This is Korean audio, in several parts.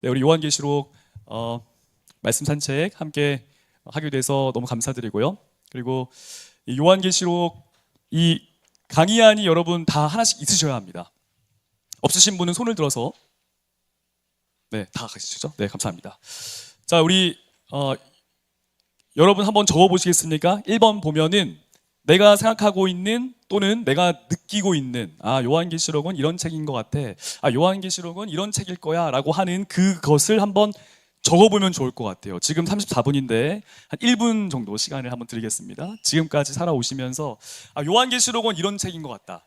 네, 우리 요한계시록 말씀 산책 함께 하게 돼서 너무 감사드리고요. 그리고 이 요한계시록 이 강의안이 여러분 다 하나씩 있으셔야 합니다. 없으신 분은 손을 들어서 네, 다 가시죠. 네, 감사합니다. 자, 우리 여러분 한번 적어 보시겠습니까? 1번 보면은 내가 생각하고 있는 또는 내가 느끼고 있는 요한계시록은 이런 책인 것 같아. 요한계시록은 이런 책일 거야 라고 하는 그것을 한번 적어보면 좋을 것 같아요. 지금 34분인데 한 1분 정도 시간을 한번 드리겠습니다. 지금까지 살아오시면서 요한계시록은 이런 책인 것 같다.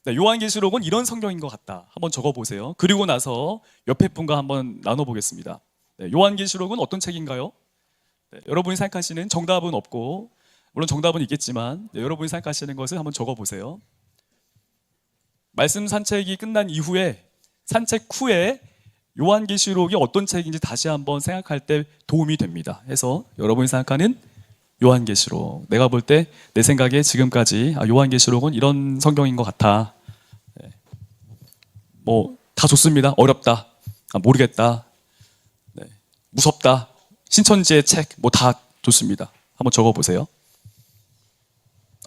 네, 요한계시록은 이런 성경인 것 같다. 한번 적어보세요. 그리고 나서 옆에 분과 한번 나눠보겠습니다. 네, 요한계시록은 어떤 책인가요? 네, 여러분이 생각하시는 정답은 없고 물론 정답은 있겠지만 여러분이 생각하시는 것을 한번 적어보세요. 말씀 산책이 끝난 이후에 산책 후에 요한계시록이 어떤 책인지 다시 한번 생각할 때 도움이 됩니다. 해서 여러분이 생각하는 요한계시록, 내가 볼 때 내 생각에 지금까지 요한계시록은 이런 성경인 것 같아. 뭐 다 좋습니다. 어렵다, 모르겠다, 무섭다, 신천지의 책 뭐 다 좋습니다. 한번 적어보세요.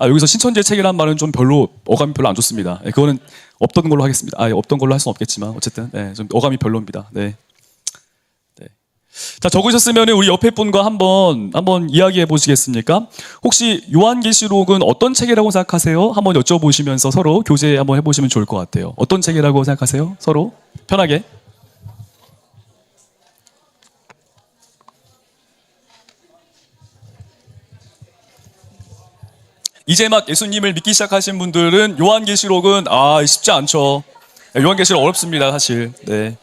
여기서 신천지의 책이란 말은 좀 별로 어감이 별로 안 좋습니다. 그거는 없던 걸로 하겠습니다. 없던 걸로 할 수는 없겠지만 어쨌든 좀 어감이 별로입니다. 네. 자, 적으셨으면 우리 옆에 분과 한번 이야기해 보시겠습니까? 혹시 요한계시록은 어떤 책이라고 생각하세요? 한번 여쭤보시면서 서로 교제 한번 해보시면 좋을 것 같아요. 어떤 책이라고 생각하세요? 서로 편하게. 이제 막 예수님을 믿기 시작하신 분들은 요한계시록은 쉽지 않죠. 요한계시록 어렵습니다, 사실. 네.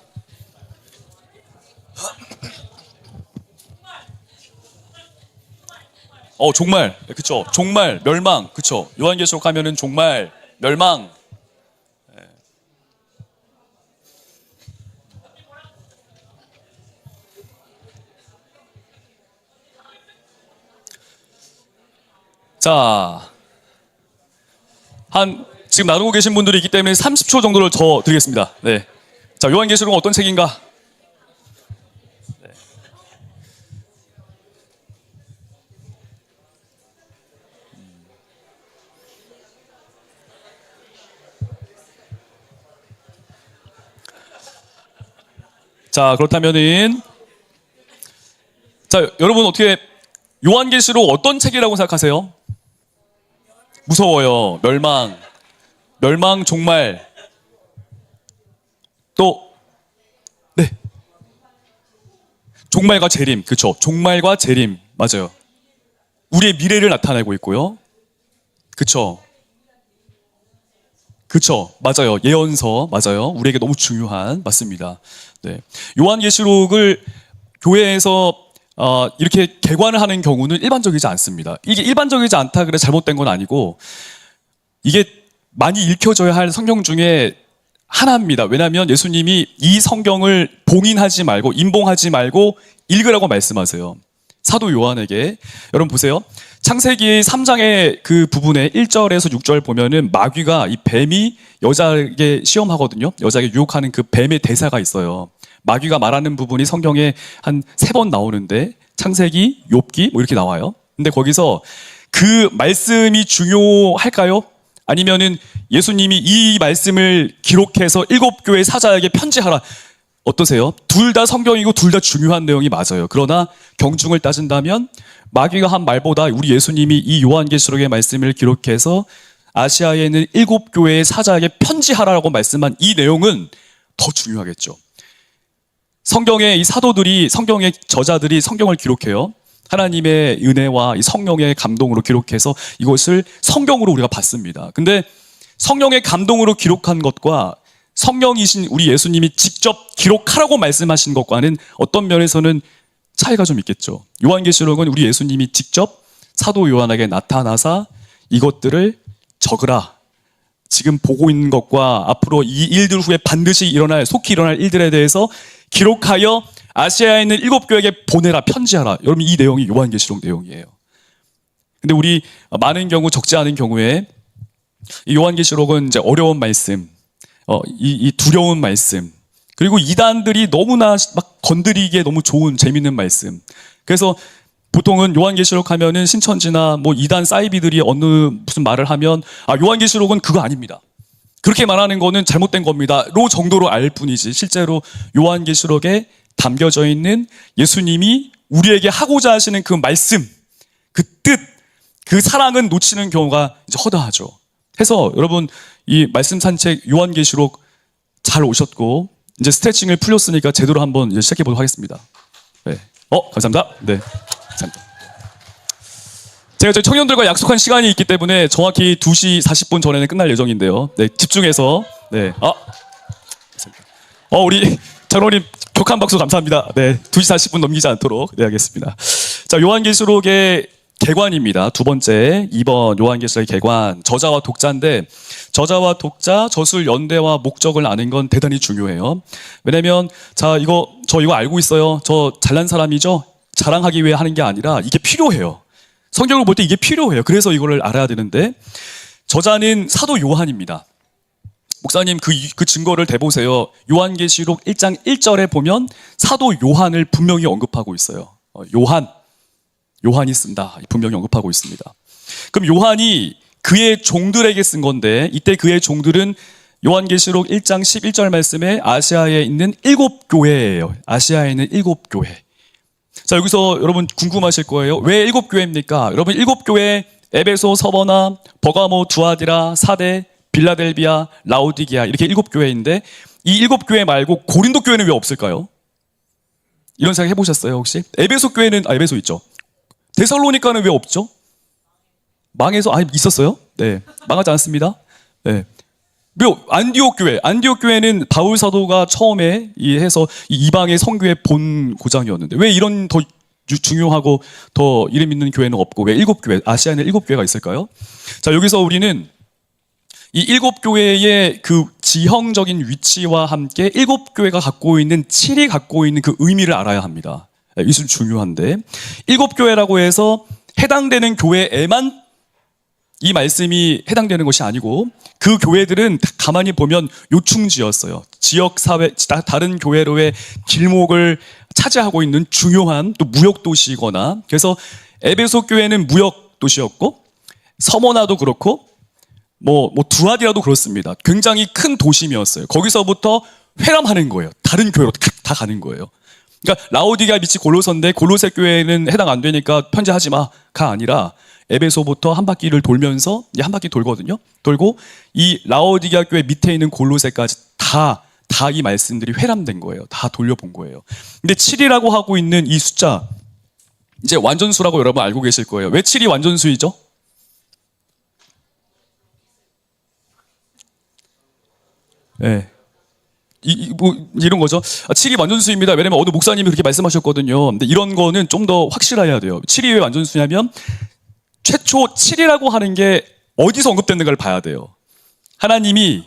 종말, 그쵸? 종말, 멸망, 그쵸? 요한계시록 하면은 종말, 멸망. 자, 지금 나누고 계신 분들이 있기 때문에 30초 정도를 더 드리겠습니다. 네. 자, 요한계시록은 어떤 책인가? 네. 자, 그렇다면은 여러분 어떻게 요한계시록 어떤 책이라고 생각하세요? 무서워요. 멸망, 종말. 또 네. 종말과 재림. 그렇죠. 종말과 재림. 맞아요. 우리의 미래를 나타내고 있고요. 그렇죠. 그렇죠. 맞아요. 예언서. 맞아요. 우리에게 너무 중요한 맞습니다. 네. 요한계시록을 교회에서 이렇게 개관을 하는 경우는 일반적이지 않습니다. 이게 일반적이지 않다 그래 잘못된 건 아니고 이게 많이 읽혀져야 할 성경 중에 하나입니다. 왜냐하면 예수님이 이 성경을 봉인하지 말고 임봉하지 말고 읽으라고 말씀하세요. 사도 요한에게. 여러분 보세요. 창세기 3장의 그 부분에 1절에서 6절 보면은 마귀가 이 뱀이 여자에게 시험하거든요. 여자에게 유혹하는 그 뱀의 대사가 있어요. 마귀가 말하는 부분이 성경에 한 3번 나오는데 창세기, 욥기 뭐 이렇게 나와요. 근데 거기서 그 말씀이 중요할까요? 아니면은 예수님이 이 말씀을 기록해서 7교회 사자에게 편지하라. 어떠세요? 둘 다 성경이고 둘 다 중요한 내용이 맞아요. 그러나 경중을 따진다면 마귀가 한 말보다 우리 예수님이 이 요한계시록의 말씀을 기록해서 아시아에 있는 7교회의 사자에게 편지하라고 말씀한 이 내용은 더 중요하겠죠. 성경의 이 사도들이, 성경의 저자들이 성경을 기록해요. 하나님의 은혜와 이 성령의 감동으로 기록해서 이것을 성경으로 우리가 봤습니다. 근데 성령의 감동으로 기록한 것과 성령이신 우리 예수님이 직접 기록하라고 말씀하신 것과는 어떤 면에서는 차이가 좀 있겠죠. 요한계시록은 우리 예수님이 직접 사도 요한에게 나타나사 이것들을 적으라. 지금 보고 있는 것과 앞으로 이 일들 후에 반드시 속히 일어날 일들에 대해서 기록하여 아시아에 있는 7교회에게 보내라, 편지하라. 여러분 이 내용이 요한계시록 내용이에요. 근데 우리 많은 경우, 적지 않은 경우에 이 요한계시록은 이제 어려운 말씀, 이 두려운 말씀, 그리고 이단들이 너무나 막 건드리기에 너무 좋은 재밌는 말씀. 그래서 보통은 요한계시록 하면은 신천지나 뭐 이단 사이비들이 어느 무슨 말을 하면 요한계시록은 그거 아닙니다. 그렇게 말하는 거는 잘못된 겁니다. 로 정도로 알 뿐이지 실제로 요한계시록에 담겨져 있는 예수님이 우리에게 하고자 하시는 그 말씀, 그 뜻, 그 사랑은 놓치는 경우가 이제 허다하죠. 해서 여러분 이 말씀 산책 요한계시록 잘 오셨고 이제 스트레칭을 풀렸으니까 제대로 한번 이제 시작해 보도록 하겠습니다. 네. 감사합니다. 네. 감사합니다. 제가 저희 청년들과 약속한 시간이 있기 때문에 정확히 2시 40분 전에는 끝날 예정인데요. 네, 집중해서. 네. 우리 장로님 격한 박수 감사합니다. 네, 2시 40분 넘기지 않도록 네, 하겠습니다. 자, 요한계시록의 개관입니다. 두 번째, 2번 요한계시록의 개관. 저자와 독자인데 저자와 독자, 저술 연대와 목적을 아는 건 대단히 중요해요. 왜냐면 저 이거 알고 있어요. 저 잘난 사람이죠. 자랑하기 위해 하는 게 아니라 이게 필요해요. 성경을 볼 때 이게 필요해요. 그래서 이거를 알아야 되는데 저자는 사도 요한입니다. 목사님 그 증거를 대보세요. 요한계시록 1장 1절에 보면 사도 요한을 분명히 언급하고 있어요. 요한이 쓴다. 분명히 언급하고 있습니다. 그럼 요한이 그의 종들에게 쓴 건데 이때 그의 종들은 요한계시록 1장 11절 말씀에 아시아에 있는 7교회예요. 아시아에 있는 7교회. 자, 여기서 여러분 궁금하실 거예요. 왜 7교회입니까? 여러분 7교회 에베소, 서버나, 버가모, 두아디라, 사데, 빌라델비아, 라오디게아 이렇게 7교회인데 이 7교회 말고 고린도 교회는 왜 없을까요? 이런 생각 해보셨어요 혹시? 에베소 교회는 에베소 있죠. 데살로니가는 왜 없죠? 망해서 있었어요? 네, 망하지 않았습니다. 네. 안디옥 교회는 바울 사도가 처음에 해서 이방의 선교의 본 고장이었는데 왜 이런 더 중요하고 더 이름 있는 교회는 없고 왜 7교회, 아시아에는 7교회가 있을까요? 자, 여기서 우리는 이 7교회의 그 지형적인 위치와 함께 7교회가 갖고 있는 7이 갖고 있는 그 의미를 알아야 합니다. 이것은 중요한데 7교회라고 해서 해당되는 교회에만 이 말씀이 해당되는 것이 아니고 그 교회들은 가만히 보면 요충지였어요. 지역사회, 다른 교회로의 길목을 차지하고 있는 중요한 또 무역도시이거나 그래서 에베소 교회는 무역도시였고 서머나도 그렇고 두아디라도 그렇습니다. 굉장히 큰 도심이었어요. 거기서부터 회람하는 거예요. 다른 교회로 다 가는 거예요. 그러니까 라오디게아 밑이 골로새인데 골로새 교회는 해당 안 되니까 편제하지 마가 아니라 에베소부터 한 바퀴를 돌면서 한 바퀴 돌거든요. 돌고 이 라오디게아 교회 밑에 있는 골로새까지 다 이 말씀들이 회람된 거예요. 다 돌려본 거예요. 근데 7이라고 하고 있는 이 숫자 이제 완전수라고 여러분 알고 계실 거예요. 왜 7이 완전수이죠? 네. 이런 거죠. 7이 완전수입니다. 왜냐면 어느 목사님이 그렇게 말씀하셨거든요. 근데 이런 거는 좀 더 확실해야 돼요. 7이 왜 완전수냐면 최초 7이라고 하는 게 어디서 언급됐는가를 봐야 돼요. 하나님이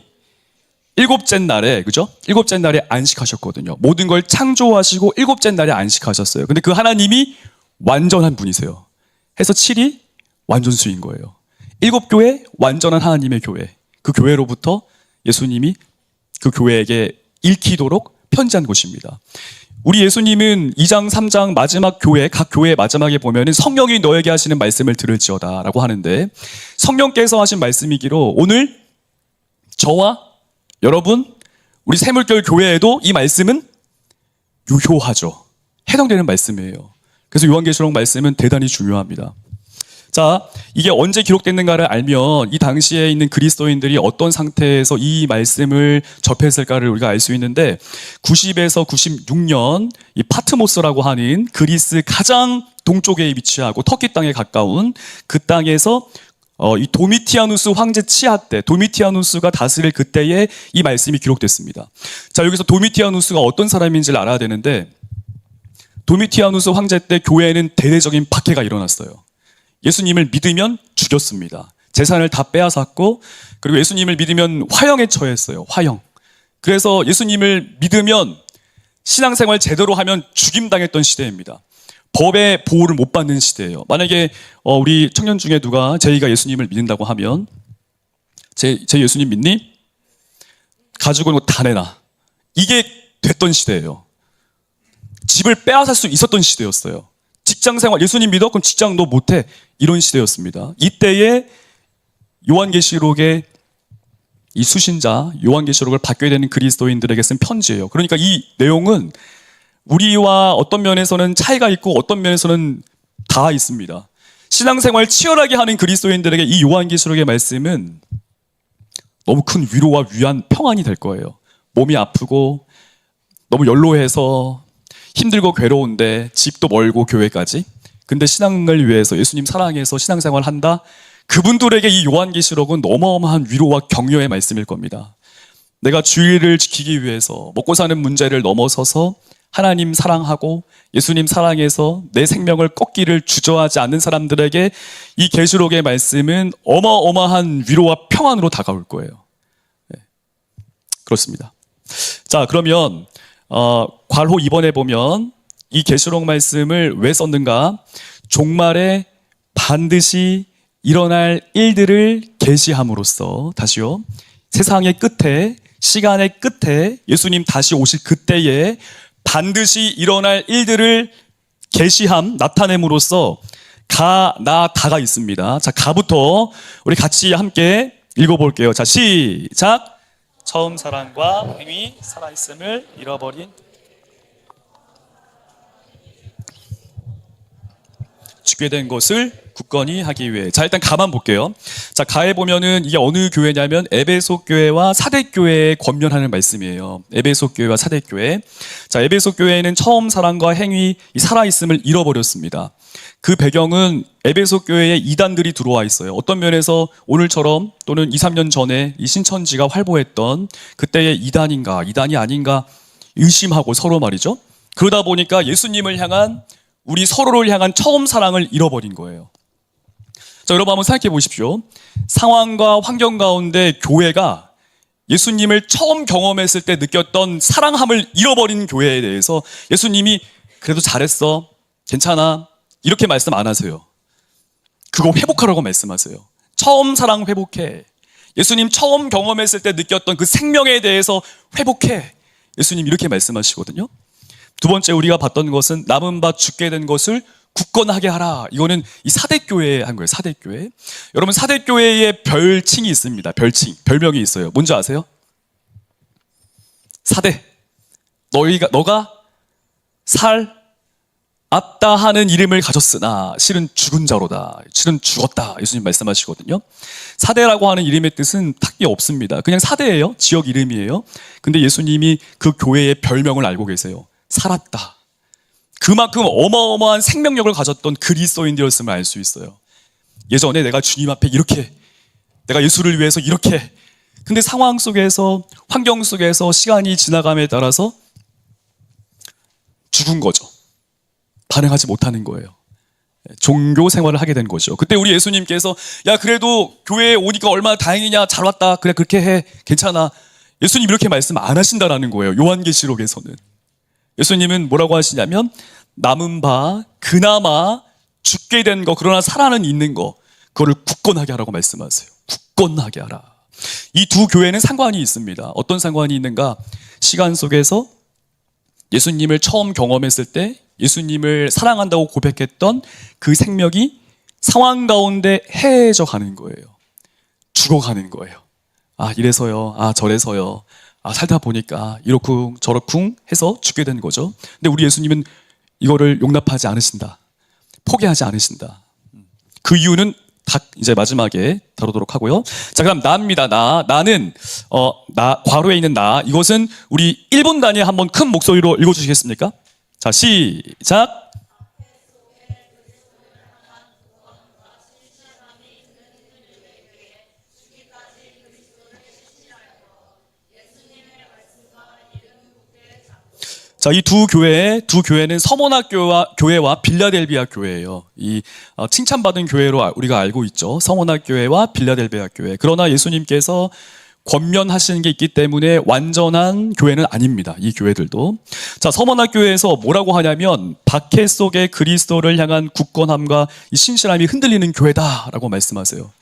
일곱째 날에, 그죠? 일곱째 날에 안식하셨거든요. 모든 걸 창조하시고 일곱째 날에 안식하셨어요. 근데 그 하나님이 완전한 분이세요. 해서 7이 완전수인 거예요. 7교회, 완전한 하나님의 교회. 그 교회로부터 예수님이 그 교회에게 읽히도록 편지한 곳입니다. 우리 예수님은 2장, 3장 마지막 교회, 각 교회의 마지막에 보면은 성령이 너에게 하시는 말씀을 들을지어다 라고 하는데 성령께서 하신 말씀이기로 오늘 저와 여러분, 우리 새물결 교회에도 이 말씀은 유효하죠. 해당되는 말씀이에요. 그래서 요한계시록 말씀은 대단히 중요합니다. 자, 이게 언제 기록됐는가를 알면 이 당시에 있는 그리스도인들이 어떤 상태에서 이 말씀을 접했을까를 우리가 알 수 있는데 90에서 96년 이 파트모스라고 하는 그리스 가장 동쪽에 위치하고 터키 땅에 가까운 그 땅에서 이 도미티아누스 황제 치하 때 도미티아누스가 다스릴 그때에 이 말씀이 기록됐습니다. 자, 여기서 도미티아누스가 어떤 사람인지를 알아야 되는데 도미티아누스 황제 때 교회에는 대대적인 박해가 일어났어요. 예수님을 믿으면 죽였습니다. 재산을 다 빼앗았고 그리고 예수님을 믿으면 화형에 처했어요. 화형. 그래서 예수님을 믿으면 신앙생활 제대로 하면 죽임당했던 시대입니다. 법의 보호를 못 받는 시대예요. 만약에 우리 청년 중에 누가 제이가 예수님을 믿는다고 하면 제 예수님 믿니? 가지고 있는 거 다 내놔. 이게 됐던 시대예요. 집을 빼앗을 수 있었던 시대였어요. 직장생활, 예수님 믿어? 그럼 직장 너 못해. 이런 시대였습니다. 이때에 요한계시록의 이 수신자, 요한계시록을 받게 되는 그리스도인들에게 쓴 편지예요. 그러니까 이 내용은 우리와 어떤 면에서는 차이가 있고 어떤 면에서는 다 있습니다. 신앙생활 치열하게 하는 그리스도인들에게 이 요한계시록의 말씀은 너무 큰 위로와 위안, 평안이 될 거예요. 몸이 아프고 너무 연로해서 힘들고 괴로운데 집도 멀고 교회까지. 근데 신앙을 위해서 예수님 사랑해서 신앙생활 한다? 그분들에게 이 요한계시록은 어마어마한 위로와 격려의 말씀일 겁니다. 내가 주의를 지키기 위해서 먹고 사는 문제를 넘어서서 하나님 사랑하고 예수님 사랑해서 내 생명을 꺾기를 주저하지 않는 사람들에게 이 계시록의 말씀은 어마어마한 위로와 평안으로 다가올 거예요. 네. 그렇습니다. 자, 그러면 괄호 2번에 보면 이 계시록 말씀을 왜 썼는가? 종말에 반드시 일어날 일들을 계시함으로써, 다시요, 세상의 끝에, 시간의 끝에 예수님 다시 오실 그때에 반드시 일어날 일들을 계시함, 나타냄으로써 가, 나, 다가 있습니다. 자, 가부터 우리 같이 함께 읽어볼게요. 자, 시작. 처음 사랑과 행위, 살아있음을 잃어버린 죽게 된 것을 굳건히 하기 위해. 자, 일단 가만 볼게요. 자, 가에 보면은 이게 어느 교회냐면 에베소 교회와 사대 교회에 권면하는 말씀이에요. 에베소 교회와 사대 교회. 자, 에베소 교회는 처음 사랑과 행위, 이 살아있음을 잃어버렸습니다. 그 배경은 에베소 교회에 이단들이 들어와 있어요. 어떤 면에서 오늘처럼 또는 2, 3년 전에 이 신천지가 활보했던 그때의 이단인가, 이단이 아닌가 의심하고 서로 말이죠. 그러다 보니까 예수님을 향한, 우리 서로를 향한 처음 사랑을 잃어버린 거예요. 자, 여러분 한번 생각해 보십시오. 상황과 환경 가운데 교회가 예수님을 처음 경험했을 때 느꼈던 사랑함을 잃어버린 교회에 대해서 예수님이 그래도 잘했어, 괜찮아, 이렇게 말씀 안 하세요. 그거 회복하라고 말씀하세요. 처음 사랑 회복해. 예수님 처음 경험했을 때 느꼈던 그 생명에 대해서 회복해. 예수님 이렇게 말씀하시거든요. 두 번째 우리가 봤던 것은 남은 바 죽게 된 것을 굳건하게 하라. 이거는 이 사대교회에 한 거예요. 사대교회. 여러분 사대교회에 별칭이 있습니다. 별칭, 별명이 있어요. 뭔지 아세요? 사대. 너가 살았다 하는 이름을 가졌으나 실은 죽은 자로다. 실은 죽었다. 예수님 말씀하시거든요. 사대라고 하는 이름의 뜻은 딱히 없습니다. 그냥 사대예요. 지역 이름이에요. 근데 예수님이 그 교회의 별명을 알고 계세요. 살았다. 그만큼 어마어마한 생명력을 가졌던 그리스도인들이었음을 알 수 있어요. 예전에 내가 주님 앞에 이렇게, 내가 예수를 위해서 이렇게, 근데 상황 속에서, 환경 속에서 시간이 지나감에 따라서 죽은 거죠. 반응하지 못하는 거예요. 종교 생활을 하게 된 거죠. 그때 우리 예수님께서 야, 그래도 교회에 오니까 얼마나 다행이냐, 잘 왔다, 그래 그렇게 해, 괜찮아. 예수님 이렇게 말씀 안 하신다라는 거예요. 요한계시록에서는. 예수님은 뭐라고 하시냐면 남은 바 그나마 죽게 된 거, 그러나 살아는 있는 거, 그거를 굳건하게 하라고 말씀하세요. 굳건하게 하라. 이 두 교회는 상관이 있습니다. 어떤 상관이 있는가? 시간 속에서 예수님을 처음 경험했을 때 예수님을 사랑한다고 고백했던 그 생명이 상황 가운데 해해져 가는 거예요. 죽어가는 거예요. 아, 이래서요, 아, 저래서요, 아, 살다 보니까 이렇쿵 저렇쿵 해서 죽게 된 거죠. 근데 우리 예수님은 이거를 용납하지 않으신다. 포기하지 않으신다. 그 이유는 딱 이제 마지막에 다루도록 하고요. 자, 그럼 나입니다. 나는 괄호에 있는 나. 이것은 우리 1분 단위에 한번 큰 목소리로 읽어주시겠습니까? 자, 시작. 자, 이 두 교회는 서머나 교회와 빌라델비아 교회예요. 이 칭찬받은 교회로 우리가 알고 있죠. 서머나 교회와 빌라델비아 교회. 그러나 예수님께서 권면하시는 게 있기 때문에 완전한 교회는 아닙니다. 이 교회들도. 자, 서머나 교회에서 뭐라고 하냐면 박해 속에 그리스도를 향한 굳건함과 이 신실함이 흔들리는 교회다라고 말씀하세요.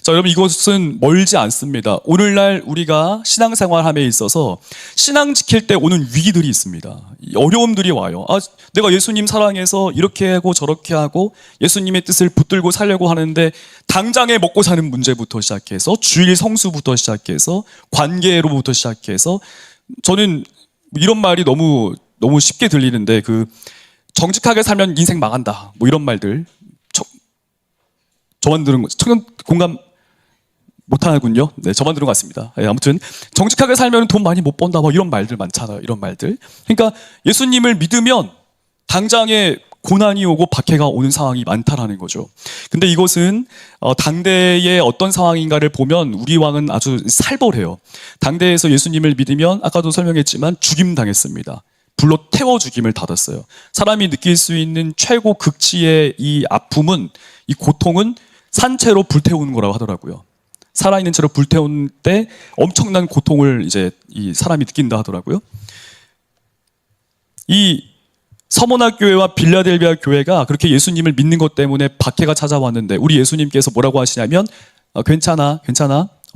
자, 여러분 이것은 멀지 않습니다. 오늘날 우리가 신앙생활함에 있어서 신앙 지킬 때 오는 위기들이 있습니다. 어려움들이 와요. 아, 내가 예수님 사랑해서 이렇게 하고 저렇게 하고 예수님의 뜻을 붙들고 살려고 하는데 당장에 먹고 사는 문제부터 시작해서 주일 성수부터 시작해서 관계로부터 시작해서 저는 이런 말이 너무 쉽게 들리는데 정직하게 살면 인생 망한다. 뭐 이런 말들. 저만 들은 거, 공감 못하군요. 네, 저만 들은 것 같습니다. 네, 아무튼 정직하게 살면 돈 많이 못 번다. 뭐 이런 말들 많잖아요. 이런 말들. 그러니까 예수님을 믿으면 당장에 고난이 오고 박해가 오는 상황이 많다라는 거죠. 근데 이것은 당대의 어떤 상황인가를 보면 우리 왕은 아주 살벌해요. 당대에서 예수님을 믿으면 아까도 설명했지만 죽임 당했습니다. 불로 태워 죽임을 받았어요. 사람이 느낄 수 있는 최고 극치의 이 아픔은, 이 고통은 산채로 불태우는 거라고 하더라고요. 살아있는 채로 불태운 때 엄청난 고통을 이제 이 사람이 느낀다 하더라고요. 이 서머나 교회와 빌라델비아 교회가 그렇게 예수님을 믿는 것 때문에 박해가 찾아왔는데 우리 예수님께서 뭐라고 하시냐면 괜찮아.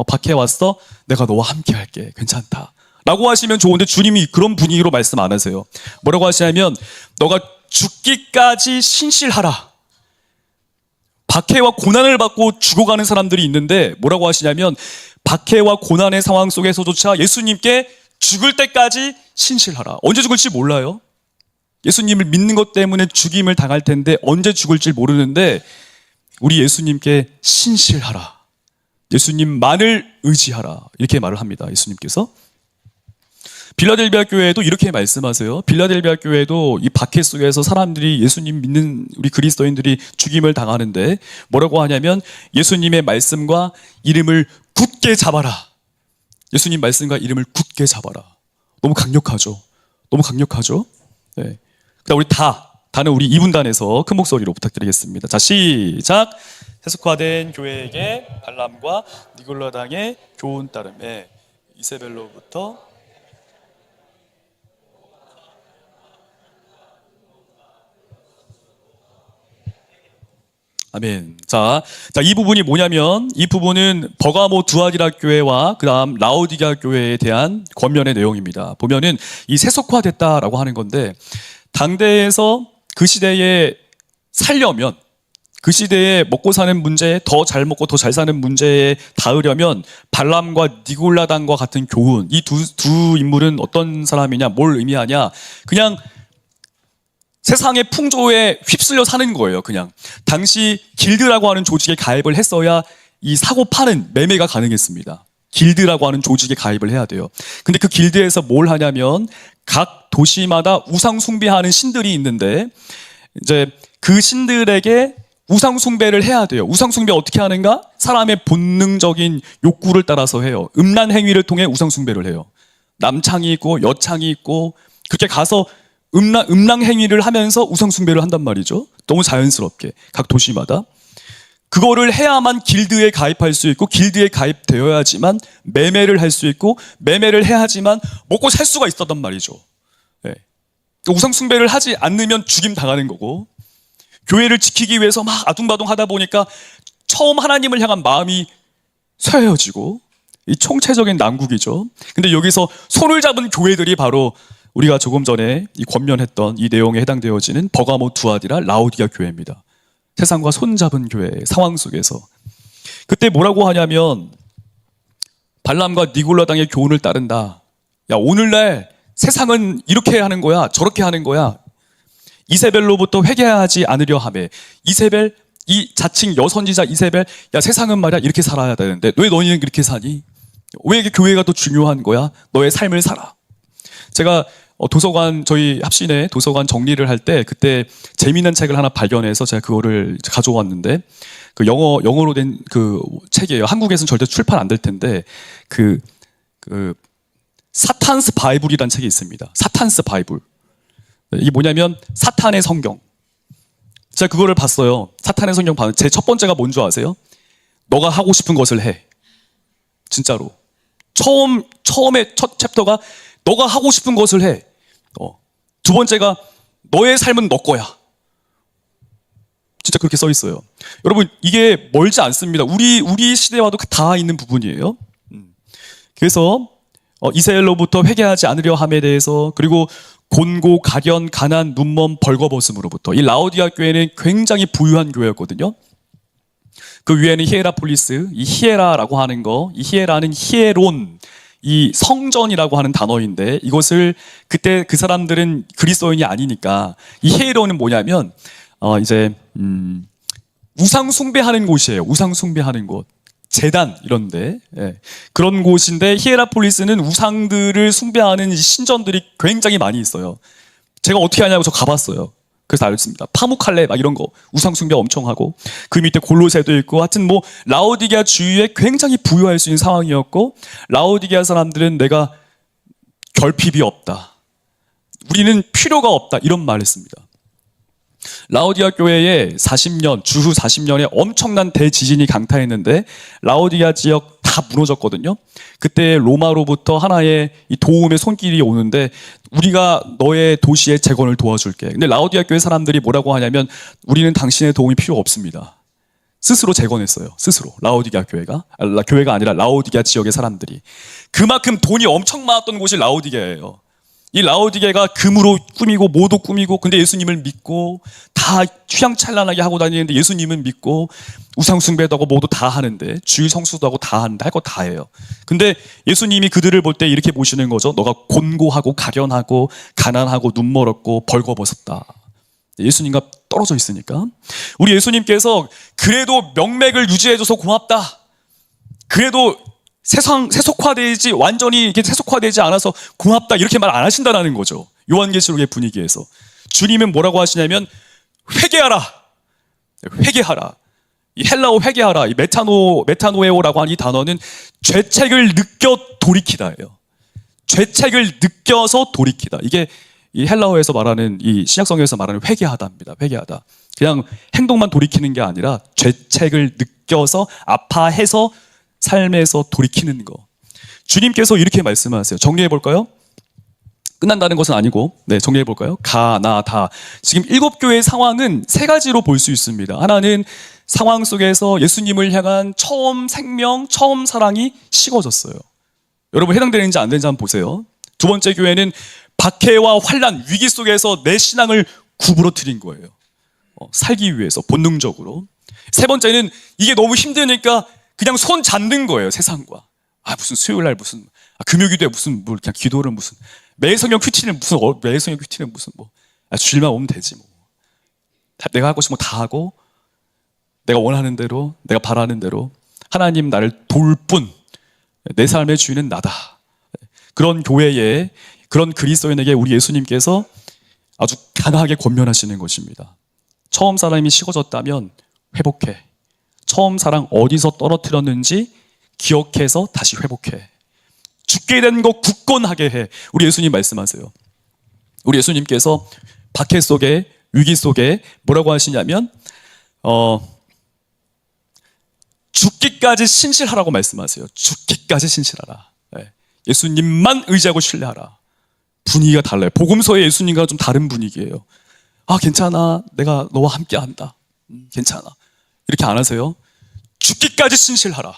박해 왔어. 내가 너와 함께 할게. 괜찮다. 라고 하시면 좋은데 주님이 그런 분위기로 말씀 안 하세요. 뭐라고 하시냐면 너가 죽기까지 신실하라. 박해와 고난을 받고 죽어가는 사람들이 있는데 뭐라고 하시냐면 박해와 고난의 상황 속에서조차 예수님께 죽을 때까지 신실하라. 언제 죽을지 몰라요. 예수님을 믿는 것 때문에 죽임을 당할 텐데 언제 죽을지 모르는데 우리 예수님께 신실하라. 예수님만을 의지하라. 이렇게 말을 합니다. 예수님께서. 빌라델비아 교회에도 이렇게 말씀하세요. 빌라델비아 교회도 이 박해 속에서 사람들이 예수님 믿는 우리 그리스도인들이 죽임을 당하는데 뭐라고 하냐면 예수님의 말씀과 이름을 굳게 잡아라. 예수님 말씀과 이름을 굳게 잡아라. 너무 강력하죠. 너무 강력하죠. 네. 그다음 우리 다는 우리 이분단에서 큰 목소리로 부탁드리겠습니다. 자, 시작. 세속화된 교회에게 발람과 니골라당의 교훈 따름에 이세벨로부터 아멘. 자, 이 부분이 뭐냐면, 이 부분은 버가모 두아디라 교회와 그 다음 라오디게아 교회에 대한 권면의 내용입니다. 보면은 이 세속화됐다라고 하는 건데, 당대에서 그 시대에 살려면, 그 시대에 먹고 사는 문제에 더 잘 먹고 더 잘 사는 문제에 닿으려면 발람과 니골라당과 같은 교훈, 이 두 인물은 어떤 사람이냐, 뭘 의미하냐, 그냥 세상의 풍조에 휩쓸려 사는 거예요. 그냥 당시 길드라고 하는 조직에 가입을 했어야 이 사고 파는 매매가 가능했습니다. 길드라고 하는 조직에 가입을 해야 돼요. 근데 그 길드에서 뭘 하냐면 각 도시마다 우상 숭배하는 신들이 있는데 이제 그 신들에게 우상 숭배를 해야 돼요. 우상 숭배 어떻게 하는가? 사람의 본능적인 욕구를 따라서 해요. 음란 행위를 통해 우상 숭배를 해요. 남창이 있고 여창이 있고 그렇게 가서 음란 행위를 하면서 우상 숭배를 한단 말이죠. 너무 자연스럽게 각 도시마다 그거를 해야만 길드에 가입할 수 있고 길드에 가입되어야지만 매매를 할 수 있고 매매를 해야지만 먹고 살 수가 있었단 말이죠. 네. 우상 숭배를 하지 않으면 죽임 당하는 거고 교회를 지키기 위해서 막 아둥바둥 하다 보니까 처음 하나님을 향한 마음이 쇠해지고 이 총체적인 난국이죠. 근데 여기서 손을 잡은 교회들이 바로 우리가 조금 전에 이 권면했던 이 내용에 해당되어지는 버가모 두아디라 라오디게아 교회입니다. 세상과 손잡은 교회 상황 속에서 그때 뭐라고 하냐면 발람과 니골라당의 교훈을 따른다. 야, 오늘날 세상은 이렇게 하는 거야, 저렇게 하는 거야. 이세벨로부터 회개하지 않으려 하매 이세벨, 이 자칭 여선지자 이세벨, 야, 세상은 말이야 이렇게 살아야 되는데 왜 너희는 그렇게 사니? 왜 이게 교회가 더 중요한 거야? 너의 삶을 살아. 제가 도서관, 저희 합신의 도서관 정리를 할 때 그때 재미있는 책을 하나 발견해서 제가 그거를 가져왔는데 그 영어로 된 그 책이에요. 한국에서는 절대 출판 안 될 텐데 그 사탄스 바이블이라는 책이 있습니다. 사탄스 바이블. 이게 뭐냐면 사탄의 성경. 제가 그거를 봤어요. 사탄의 성경 봤는데 제 첫 번째가 뭔 줄 아세요? 너가 하고 싶은 것을 해. 진짜로. 처음에 첫 챕터가 너가 하고 싶은 것을 해. 두 번째가 너의 삶은 너 거야. 진짜 그렇게 써 있어요. 여러분, 이게 멀지 않습니다. 우리 시대와도 다 있는 부분이에요. 그래서 이스라엘로부터 회개하지 않으려 함에 대해서, 그리고 곤고, 가련, 가난, 눈먼, 벌거벗음으로부터. 이 라오디아 교회는 굉장히 부유한 교회였거든요. 그 위에는 히에라폴리스, 이 히에라라고 하는 거, 이 히에라는 히에론, 이 성전이라고 하는 단어인데, 이것을 그때 그 사람들은 그리스도인이 아니니까 이 히에론은 뭐냐면 우상 숭배하는 곳이에요. 우상 숭배하는 곳. 제단 이런데, 예. 그런 곳인데, 히에라폴리스는 우상들을 숭배하는 신전들이 굉장히 많이 있어요. 제가 어떻게 하냐고 저 가봤어요. 그래서 알겠습니다. 파묵칼레 막 이런 거 우상 숭배 엄청 하고, 그 밑에 골로새도 있고, 하여튼 뭐 라오디게아 주위에 굉장히 부유할 수 있는 상황이었고, 라오디게아 사람들은 내가 결핍이 없다, 우리는 필요가 없다, 이런 말을 했습니다. 라오디아 교회에 40년, 주후 40년에 엄청난 대지진이 강타했는데 라오디아 지역 다 무너졌거든요. 그때 로마로부터 하나의 이 도움의 손길이 오는데, 우리가 너의 도시의 재건을 도와줄게. 근데 라오디아 교회 사람들이 뭐라고 하냐면, 우리는 당신의 도움이 필요 없습니다. 스스로 재건했어요. 스스로. 라오디게아 교회가 아니라 라오디게아 지역의 사람들이. 그만큼 돈이 엄청 많았던 곳이 라오디게아예요. 이 라오디게가 금으로 꾸미고 뭐도 꾸미고, 근데 예수님을 믿고 다 휘황찬란하게 하고 다니는데, 예수님은 믿고 우상 숭배도 하고 뭐도 다 하는데, 주일 성수도 하고 다 하는데, 할 거 다 해요. 근데 예수님이 그들을 볼 때 이렇게 보시는 거죠. 너가 곤고하고 가련하고 가난하고 눈멀었고 벌거벗었다. 예수님과 떨어져 있으니까. 우리 예수님께서 그래도 명맥을 유지해줘서 고맙다, 그래도 세속화되지, 완전히 이렇게 세속화되지 않아서 고맙다, 이렇게 말 안 하신다는 거죠. 요한계시록의 분위기에서. 주님은 뭐라고 하시냐면, 회개하라. 회개하라. 이 헬라어 회개하라. 이 메타노에오라고 하는 이 단어는 죄책을 느껴 돌이키다예요. 죄책을 느껴서 돌이키다. 이게 이 헬라어에서 말하는, 이 신약성경에서 말하는 회개하다입니다. 회개하다. 그냥 행동만 돌이키는 게 아니라 죄책을 느껴서 아파해서 삶에서 돌이키는 거. 주님께서 이렇게 말씀하세요. 정리해 볼까요? 끝난다는 것은 아니고, 네, 정리해 볼까요? 가, 나, 다. 지금 7교회의 상황은 3가지로 볼 수 있습니다. 하나는 상황 속에서 예수님을 향한 처음 생명, 처음 사랑이 식어졌어요. 여러분, 해당되는지 안 되는지 한번 보세요. 두 번째 교회는 박해와 환난, 위기 속에서 내 신앙을 구부러뜨린 거예요. 살기 위해서, 본능적으로. 세 번째는 이게 너무 힘드니까 그냥 손 잡는 거예요, 세상과. 무슨 수요일 날 무슨, 금요기도에 무슨, 뭐, 그냥 기도를 무슨, 매성형 큐티는 무슨, 매성형 큐티는 무슨, 뭐, 주일만 오면 되지, 뭐. 내가 하고 싶은 거 다 하고, 내가 원하는 대로, 내가 바라는 대로, 하나님 나를 돌 뿐, 내 삶의 주인은 나다. 그런 교회에, 그런 그리스도인에게 우리 예수님께서 아주 강하게 권면하시는 것입니다. 처음 사람이 식어졌다면 회복해. 처음 사랑 어디서 떨어뜨렸는지 기억해서 다시 회복해. 죽게 된 거 굳건하게 해. 우리 예수님 말씀하세요. 우리 예수님께서 박해 속에, 위기 속에 뭐라고 하시냐면, 죽기까지 신실하라고 말씀하세요. 죽기까지 신실하라. 네. 예수님만 의지하고 신뢰하라. 분위기가 달라요. 복음서의 예수님과 좀 다른 분위기예요. 괜찮아, 내가 너와 함께 한다. 괜찮아. 이렇게 안 하세요? 죽기까지 신실하라.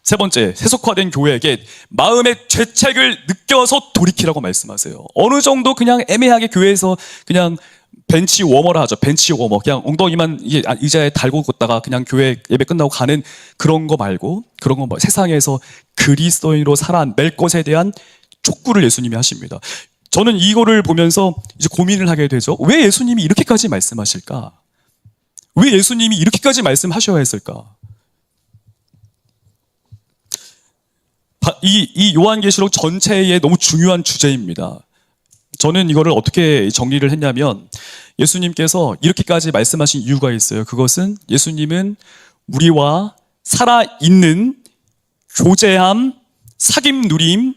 세 번째, 세속화된 교회에게 마음의 죄책을 느껴서 돌이키라고 말씀하세요. 어느 정도 그냥 애매하게 교회에서 그냥 벤치 워머라 하죠. 벤치 워머. 그냥 엉덩이만 의자에 달고 걷다가 그냥 교회 예배 끝나고 가는 그런 거 말고, 그런 거 세상에서 그리스도인으로 살아낼 것에 대한 촉구를 예수님이 하십니다. 저는 이거를 보면서 이제 고민을 하게 되죠. 왜 예수님이 이렇게까지 말씀하실까? 왜 예수님이 이렇게까지 말씀하셔야 했을까? 이 요한계시록 전체의 너무 중요한 주제입니다. 저는 이거를 어떻게 정리를 했냐면, 예수님께서 이렇게까지 말씀하신 이유가 있어요. 그것은 예수님은 우리와 살아있는 교제함, 사귐 누림,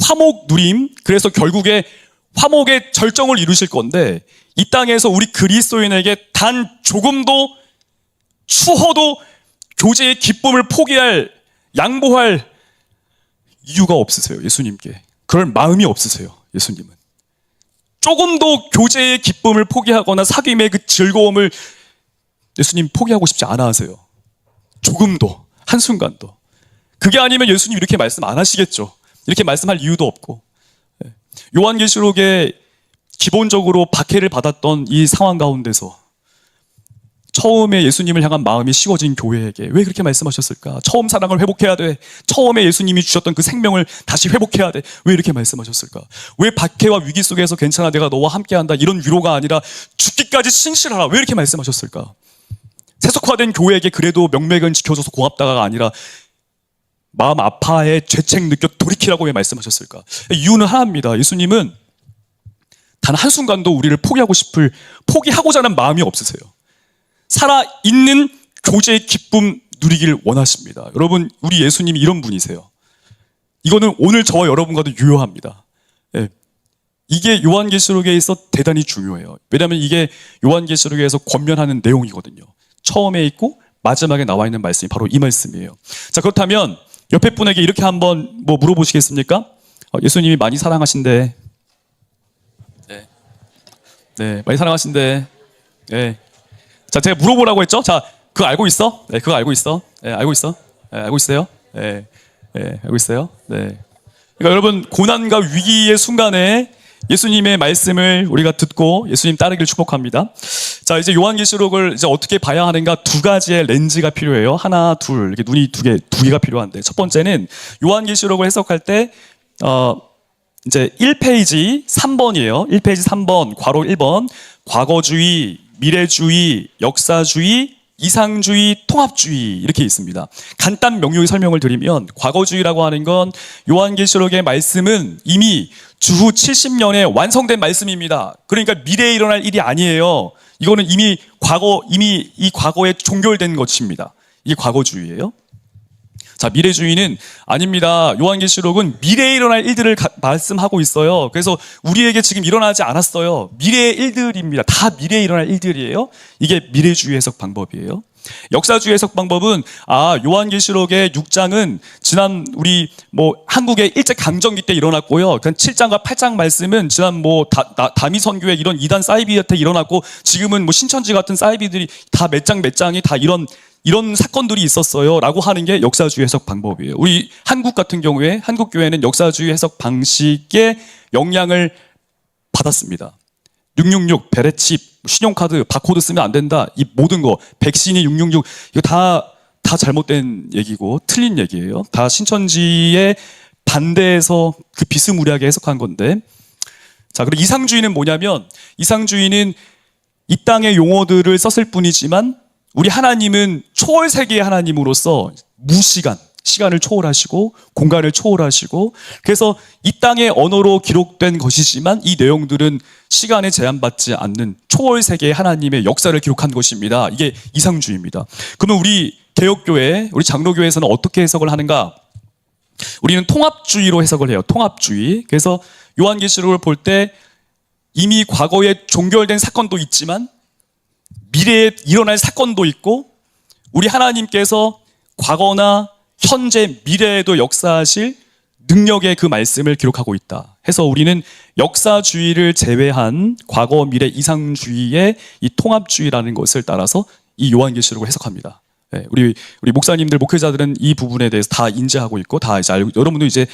화목 누림, 그래서 결국에 화목의 절정을 이루실 건데, 이 땅에서 우리 그리스도인에게 단 조금도 추호도 교제의 기쁨을 포기할, 양보할 이유가 없으세요. 예수님께 그럴 마음이 없으세요. 예수님은 조금도 교제의 기쁨을 포기하거나 사귐의 그 즐거움을 예수님 포기하고 싶지 않아 하세요. 조금도, 한순간도. 그게 아니면 예수님 이렇게 말씀 안 하시겠죠. 이렇게 말씀할 이유도 없고. 요한계시록에 기본적으로 박해를 받았던 이 상황 가운데서 처음에 예수님을 향한 마음이 식어진 교회에게 왜 그렇게 말씀하셨을까? 처음 사랑을 회복해야 돼. 처음에 예수님이 주셨던 그 생명을 다시 회복해야 돼. 왜 이렇게 말씀하셨을까? 왜 박해와 위기 속에서 괜찮아, 내가 너와 함께한다, 이런 위로가 아니라 죽기까지 신실하라, 왜 이렇게 말씀하셨을까? 세속화된 교회에게 그래도 명맥은 지켜줘서 고맙다가 아니라 마음 아파해 죄책 느껴 돌이키라고 왜 말씀하셨을까? 이유는 하나입니다. 예수님은 단 한순간도 우리를 포기하고자 하는 마음이 없으세요. 살아있는 교제의 기쁨 누리기를 원하십니다. 여러분, 우리 예수님이 이런 분이세요. 이거는 오늘 저와 여러분과도 유효합니다. 예. 이게 요한계시록에서 대단히 중요해요. 왜냐하면 이게 요한계시록에서 권면하는 내용이거든요. 처음에 있고 마지막에 나와 있는 말씀이 바로 이 말씀이에요. 자, 그렇다면 옆에 분에게 이렇게 한번 물어보시겠습니까? 예수님이 많이 사랑하신대. 네, 많이 사랑하신대. 네. 자, 제가 물어보라고 했죠? 자, 그거 알고 있어? 네, 그거 알고 있어. 네, 알고 있어. 네, 알고 있어요. 네, 네, 알고 있어요. 네. 그러니까 여러분, 고난과 위기의 순간에 예수님의 말씀을 우리가 듣고 예수님 따르기를 축복합니다. 자, 이제 요한계시록을 이제 어떻게 봐야 하는가, 두 가지의 렌즈가 필요해요. 하나, 둘, 이렇게 눈이 두 개가 필요한데, 첫 번째는 요한계시록을 해석할 때, 이제 1페이지 3번이에요. 1페이지 3번, 괄호 1번. 과거주의, 미래주의, 역사주의, 이상주의, 통합주의, 이렇게 있습니다. 간단 명료히 설명을 드리면, 과거주의라고 하는 건 요한계시록의 말씀은 이미 주후 70년에 완성된 말씀입니다. 그러니까 미래에 일어날 일이 아니에요. 이거는 이미 이 과거에 종결된 것입니다. 이게 과거주의예요. 자, 미래주의는 아닙니다. 요한계시록은 미래에 일어날 일들을 말씀하고 있어요. 그래서 우리에게 지금 일어나지 않았어요. 미래의 일들입니다. 다 미래에 일어날 일들이에요. 이게 미래주의 해석 방법이에요. 역사주의 해석 방법은 요한계시록의 6장은 지난 우리 한국의 일제강점기 때 일어났고요. 7장과 8장 말씀은 지난 다미 선교회 이런 이단 사이비한테 일어났고, 지금은 신천지 같은 사이비들이 다 몇 장이 다 이런 사건들이 있었어요 라고 하는 게 역사주의 해석 방법이에요. 우리 한국 같은 경우에 한국교회는 역사주의 해석 방식의 영향을 받았습니다. 666, 베레칩, 신용카드, 바코드 쓰면 안 된다, 이 모든 거, 백신이 666, 이거 다 잘못된 얘기고 틀린 얘기예요. 다 신천지의 반대해서 그 비스무리하게 해석한 건데, 자, 그리고 이상주의는 뭐냐면, 이상주의는 이 땅의 용어들을 썼을 뿐이지만 우리 하나님은 초월 세계의 하나님으로서 시간을 초월하시고 공간을 초월하시고, 그래서 이 땅의 언어로 기록된 것이지만 이 내용들은 시간에 제한받지 않는 초월 세계의 하나님의 역사를 기록한 것입니다. 이게 이상주의입니다. 그러면 우리 개혁교회, 우리 장로교회에서는 어떻게 해석을 하는가? 우리는 통합주의로 해석을 해요. 통합주의. 그래서 요한계시록을 볼 때 이미 과거에 종결된 사건도 있지만 미래에 일어날 사건도 있고, 우리 하나님께서 과거나 현재, 미래에도 역사하실 능력의 그 말씀을 기록하고 있다 해서 우리는 역사주의를 제외한 과거, 미래, 이상주의의 이 통합주의라는 것을 따라서 이 요한계시록을 해석합니다. 네, 우리 목사님들, 목회자들은 이 부분에 대해서 다 인지하고 있고 다 이제 알고, 여러분도 이제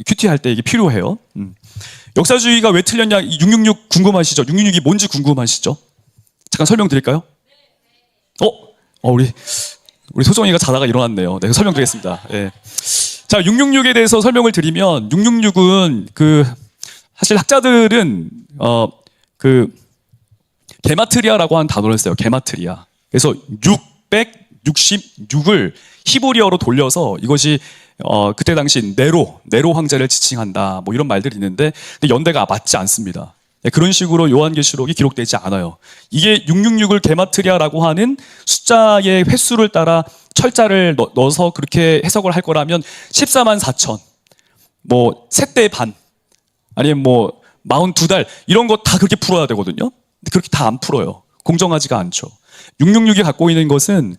큐티할 때 이게 필요해요. 역사주의가 왜 틀렸냐, 666 궁금하시죠? 666이 뭔지 궁금하시죠? 잠깐 설명드릴까요? 우리 소정이가 자다가 일어났네요. 네, 설명드리겠습니다. 예. 자, 666에 대해서 설명을 드리면, 666은 사실 학자들은 게마트리아라고 하는 단어를 써요. 게마트리아. 그래서 666을 히브리어로 돌려서 이것이 그때 당시 네로 황제를 지칭한다, 이런 말들이 있는데, 근데 연대가 맞지 않습니다. 네, 그런 식으로 요한계시록이 기록되지 않아요. 이게 666을 게마트리아라고 하는 숫자의 횟수를 따라 철자를 넣어서 그렇게 해석을 할 거라면 14만 4천, 셋대 반, 아니면 42달, 이런 거 다 그렇게 풀어야 되거든요. 근데 그렇게 다 안 풀어요. 공정하지가 않죠. 666이 갖고 있는 것은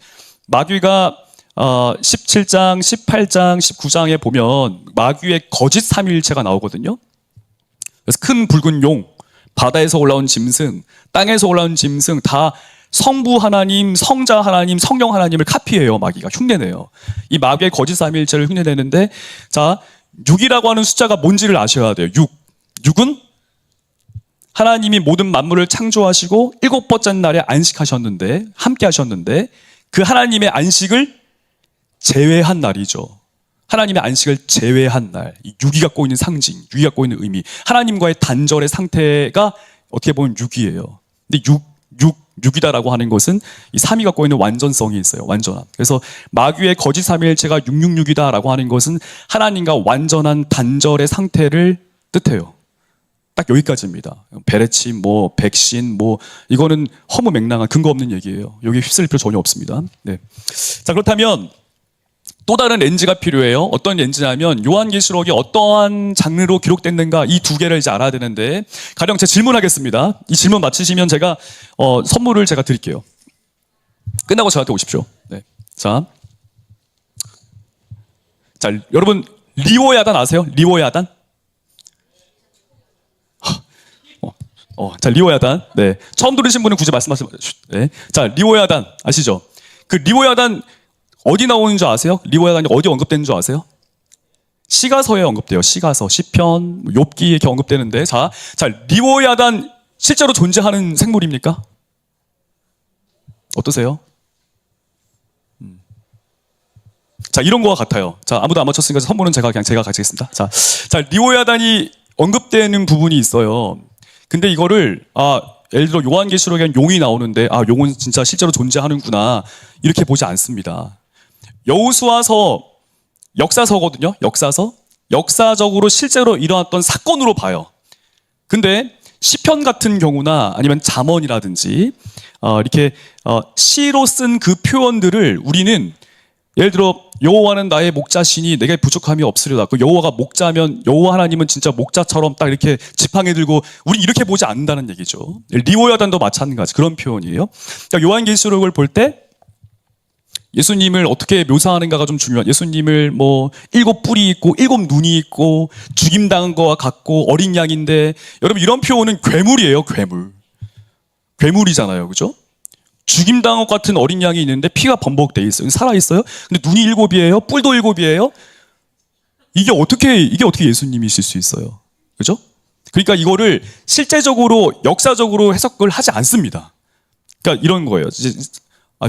마귀가 17장, 18장, 19장에 보면 마귀의 거짓 삼위일체가 나오거든요. 그래서 큰 붉은 용, 바다에서 올라온 짐승, 땅에서 올라온 짐승 다 성부 하나님, 성자 하나님, 성령 하나님을 카피해요. 마귀가 흉내내요. 이 마귀의 거짓 삼위일체를 흉내내는데, 자, 6이라고 하는 숫자가 뭔지를 아셔야 돼요. 6. 6은 하나님이 모든 만물을 창조하시고 7번째 날에 안식하셨는데, 함께 하셨는데, 그 하나님의 안식을 제외한 날이죠. 하나님의 안식을 제외한 날. 6이 갖고 있는 상징, 6이 갖고 있는 의미. 하나님과의 단절의 상태가 어떻게 보면 6이에요. 근데 6이다라고 하는 것은 이 3이 갖고 있는 완전성이 있어요. 완전함. 그래서 마귀의 거짓 삼위일체가 666이다라고 하는 것은 하나님과 완전한 단절의 상태를 뜻해요. 딱 여기까지입니다. 베레침, 백신, 이거는 허무맹랑한 근거 없는 얘기예요. 여기 휩쓸릴 필요 전혀 없습니다. 네. 자, 그렇다면 또 다른 렌즈가 필요해요. 어떤 렌즈냐면 요한계시록이 어떠한 장르로 기록됐는가 이 두 개를 이제 알아야 되는데, 가령 제가 질문하겠습니다. 이 질문 맞히시면 제가 선물을 제가 드릴게요. 끝나고 저한테 오십시오. 네. 자, 여러분 리오야단 아세요? 리오야단? 자, 리오야단. 네. 처음 들으신 분은 굳이 말씀하세요. 네. 자, 리오야단 아시죠? 그 리오야단 어디 나오는 줄 아세요? 리오야단이 어디 언급되는 줄 아세요? 시가서에 언급돼요. 시가서, 시편, 욥기에 이렇게 언급되는데, 자, 리오야단 실제로 존재하는 생물입니까? 어떠세요? 자, 이런 거와 같아요. 자, 아무도 안 맞췄으니까 선물은 제가 가지겠습니다. 자, 리오야단이 언급되는 부분이 있어요. 근데 이거를 예를 들어 요한계시록에는 용이 나오는데 용은 진짜 실제로 존재하는구나 이렇게 보지 않습니다. 여호수아서 역사서거든요. 역사적으로 실제로 일어났던 사건으로 봐요. 근데 시편 같은 경우나 아니면 잠언이라든지 이렇게 시로 쓴 그 표현들을 우리는 예를 들어 여호와는 나의 목자시니 내게 부족함이 없으리로다. 그 여호와가 목자면 여호와 하나님은 진짜 목자처럼 딱 이렇게 지팡이 들고, 우리 이렇게 보지 않는다는 얘기죠. 리오야단도 마찬가지 그런 표현이에요. 그러니까 요한계시록을 볼 때 예수님을 어떻게 묘사하는가가 좀 중요한. 예수님을 7 뿔이 있고 7 눈이 있고 죽임당한 거와 같고 어린 양인데, 여러분 이런 표현은 괴물이에요. 괴물이잖아요. 그죠? 죽임당한 것 같은 어린 양이 있는데 피가 범벅돼 있어요. 살아있어요? 근데 눈이 7이에요? 뿔도 7이에요? 이게 어떻게 예수님이실 수 있어요? 그죠? 그러니까 이거를 실제적으로, 역사적으로 해석을 하지 않습니다. 그러니까 이런 거예요.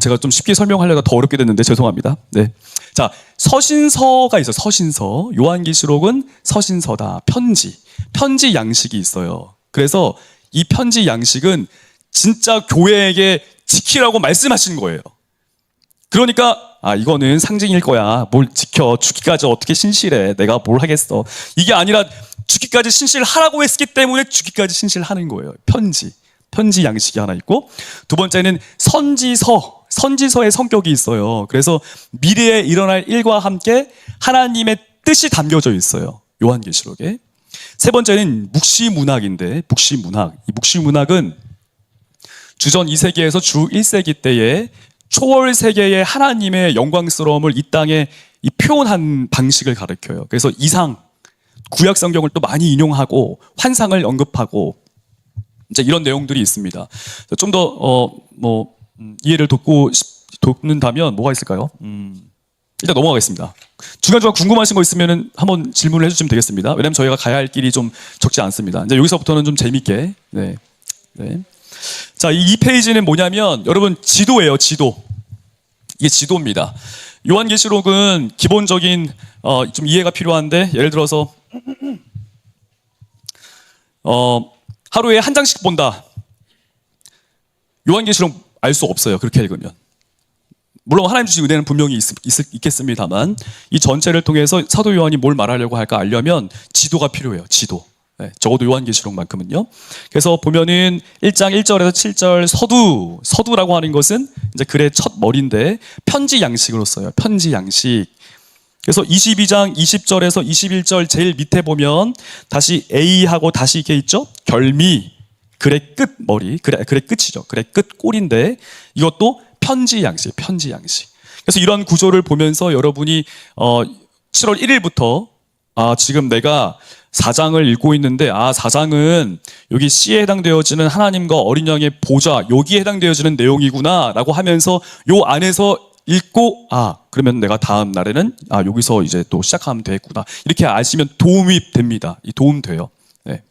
제가 좀 쉽게 설명하려다 더 어렵게 됐는데 죄송합니다. 네. 자, 서신서가 있어요. 서신서. 요한계시록은 서신서다. 편지 양식이 있어요. 그래서 이 편지 양식은 진짜 교회에게 지키라고 말씀하신 거예요. 그러니까 이거는 상징일 거야. 뭘 지켜. 죽기까지 어떻게 신실해. 내가 뭘 하겠어. 이게 아니라 죽기까지 신실하라고 했기 때문에 죽기까지 신실하는 거예요. 편지 양식이 하나 있고, 두 번째는 선지서의 성격이 있어요. 그래서 미래에 일어날 일과 함께 하나님의 뜻이 담겨져 있어요. 요한계시록에. 세 번째는 묵시문학인데, 이 묵시문학은 주전 2세기에서 주 1세기 때에 초월 세계의 하나님의 영광스러움을 이 땅에 표현한 방식을 가르쳐요. 그래서 이상, 구약 성경을 또 많이 인용하고 환상을 언급하고 이제 이런 내용들이 있습니다. 좀 더 이해를 돕는다면 뭐가 있을까요? 일단 넘어가겠습니다. 중간중간 궁금하신 거 있으면 한번 질문을 해주시면 되겠습니다. 왜냐하면 저희가 가야 할 길이 좀 적지 않습니다. 이제 여기서부터는 좀 재밌게. 네. 자, 이 페이지는 뭐냐면 여러분 지도예요. 지도. 이게 지도입니다. 요한계시록은 기본적인 좀 이해가 필요한데, 예를 들어서 하루에 한 장씩 본다. 요한계시록 알 수 없어요. 그렇게 읽으면. 물론 하나님 주신 은혜는 분명히 있겠습니다만, 이 전체를 통해서 사도 요한이 뭘 말하려고 할까 알려면 지도가 필요해요. 지도. 네, 적어도 요한계시록만큼은요. 그래서 보면은 1장 1절에서 7절 서두라고 하는 것은 이제 글의 첫 머리인데 편지 양식으로 써요. 편지 양식. 그래서 22장 20절에서 21절 제일 밑에 보면 다시 A하고 다시 이게 있죠? 결미. 글의 끝 머리. 글의 끝이죠. 글의 끝 꼴인데 이것도 편지 양식. 그래서 이런 구조를 보면서 여러분이 7월 1일부터 지금 내가 4장을 읽고 있는데, 4장은 여기 C에 해당되어지는 하나님과 어린 양의 보좌, 여기에 해당되어지는 내용이구나, 라고 하면서 요 안에서 읽고, 그러면 내가 다음 날에는, 여기서 이제 또 시작하면 되겠구나. 이렇게 아시면 도움이 됩니다. 이 도움 돼요. 네.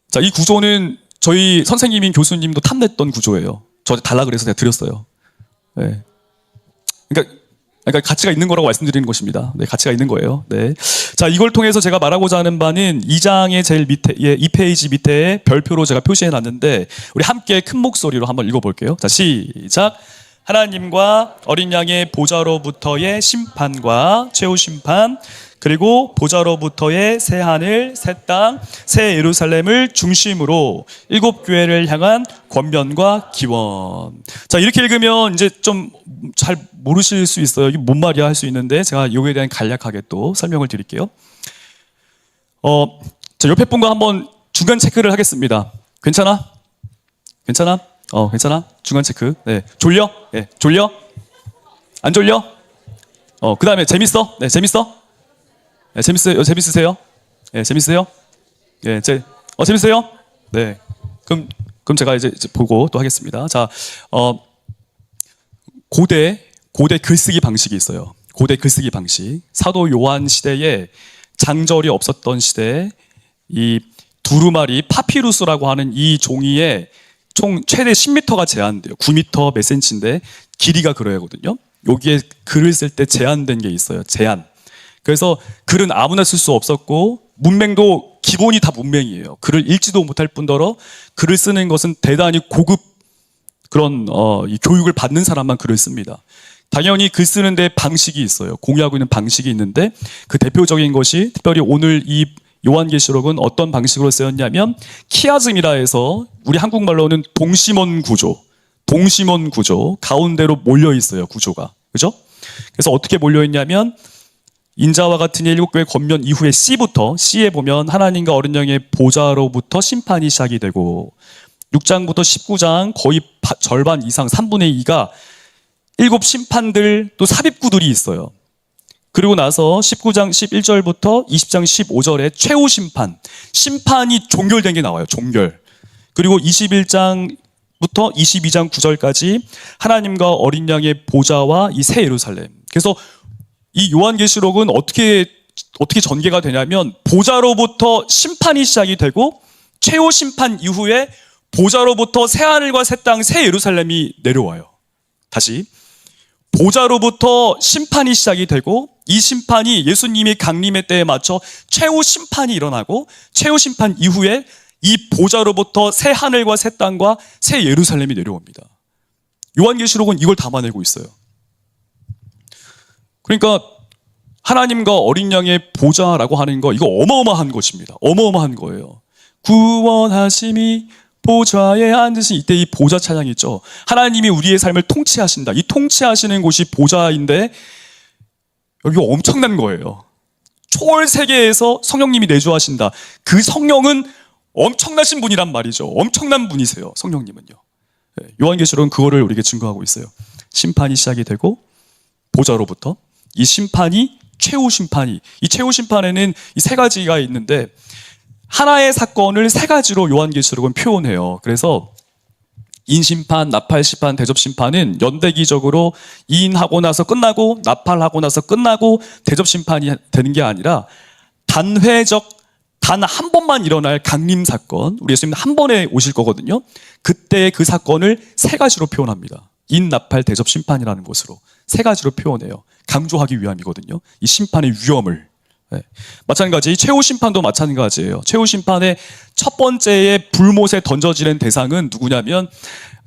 자, 이 구조는 저희 선생님인 교수님도 탐냈던 구조예요. 저한테 달라 그래서 제가 드렸어요. 네. 그러니까 가치가 있는 거라고 말씀드리는 것입니다. 네, 가치가 있는 거예요. 네. 자, 이걸 통해서 제가 말하고자 하는 바는 2장의 제일 밑에, 2페이지 밑에 별표로 제가 표시해 놨는데, 우리 함께 큰 목소리로 한번 읽어볼게요. 자, 시작. 하나님과 어린 양의 보좌로부터의 심판과 최후 심판, 그리고 보좌로부터의 새 하늘, 새 땅, 새 예루살렘을 중심으로 7교회를 향한 권면과 기원. 자, 이렇게 읽으면 이제 좀 잘 모르실 수 있어요. 이게 뭔 말이야 할 수 있는데, 제가 이거에 대한 간략하게 또 설명을 드릴게요. 자, 옆에 분과 한번 중간 체크를 하겠습니다. 괜찮아? 괜찮아? 괜찮아? 중간 체크. 네. 졸려? 네. 졸려? 안 졸려? 그 다음에 재밌어? 네, 재밌어? 네, 재밌으세요? 네, 재밌으세요? 네, 재밌어요? 네. 그럼 제가 이제 보고 또 하겠습니다. 자, 고대 글쓰기 방식이 있어요. 고대 글쓰기 방식. 사도 요한 시대에 장절이 없었던 시대에 이 두루마리 파피루스라고 하는 이 종이에 총 최대 10m가 제한돼요. 9m 몇 센치인데 길이가 그래야거든요. 여기에 글을 쓸 때 제한된 게 있어요. 제한. 그래서 글은 아무나 쓸 수 없었고, 문맹도 기본이 다 문맹이에요. 글을 읽지도 못할 뿐더러 글을 쓰는 것은 대단히 고급 그런 이 교육을 받는 사람만 글을 씁니다. 당연히 글 쓰는데 방식이 있어요. 공유하고 있는 방식이 있는데, 그 대표적인 것이 특별히 오늘 이 요한계시록은 어떤 방식으로 쓰였냐면 키아즘이라 해서 우리 한국말로는 동심원 구조, 가운데로 몰려 있어요. 구조가. 그죠? 그래서 어떻게 몰려 있냐면 인자와 같은 이 7교회 권면 이후에 C에 보면 하나님과 어린 양의 보좌로부터 심판이 시작이 되고, 6장부터 19장 거의 절반 이상 3분의 2가 7 심판들 또 삽입구들이 있어요. 그리고 나서 19장 11절부터 20장 15절에 최후 심판이 종결된 게 나와요. 종결. 그리고 21장부터 22장 9절까지 하나님과 어린 양의 보좌와 이 새 예루살렘. 그래서 이 요한계시록은 어떻게 전개가 되냐면, 보좌로부터 심판이 시작이 되고 최후 심판 이후에 보좌로부터 새 하늘과 새 땅, 새 예루살렘이 내려와요. 다시 보좌로부터 심판이 시작이 되고, 이 심판이 예수님이 강림의 때에 맞춰 최후 심판이 일어나고, 최후 심판 이후에 이 보좌로부터 새 하늘과 새 땅과 새 예루살렘이 내려옵니다. 요한계시록은 이걸 담아내고 있어요. 그러니까 하나님과 어린 양의 보좌라고 하는 거, 이거 어마어마한 것입니다. 어마어마한 거예요. 구원하심이 보좌에 앉으신, 이때 이 보좌 찬양이 있죠. 하나님이 우리의 삶을 통치하신다. 이 통치하시는 곳이 보좌인데 여기 엄청난 거예요. 초월 세계에서 성령님이 내주하신다. 그 성령은 엄청나신 분이란 말이죠. 엄청난 분이세요. 성령님은요. 요한계시록은 그거를 우리에게 증거하고 있어요. 심판이 시작이 되고 보좌로부터 이 심판이 최후 심판이, 이 최후 심판에는 이 세 가지가 있는데 하나의 사건을 세 가지로 요한계시록은 표현해요. 그래서 인심판, 나팔심판, 대접심판은 연대기적으로 이인하고 나서 끝나고 나팔하고 나서 끝나고 대접심판이 되는 게 아니라 단회적 단 한 번만 일어날 강림 사건, 우리 예수님 한 번에 오실 거거든요. 그때 그 사건을 세 가지로 표현합니다. 인, 나팔, 대접심판이라는 것으로 세 가지로 표현해요. 강조하기 위함이거든요. 이 심판의 위험을. 네. 마찬가지 최후 심판도 마찬가지예요. 최후 심판의 첫 번째의 불못에 던져지는 대상은 누구냐면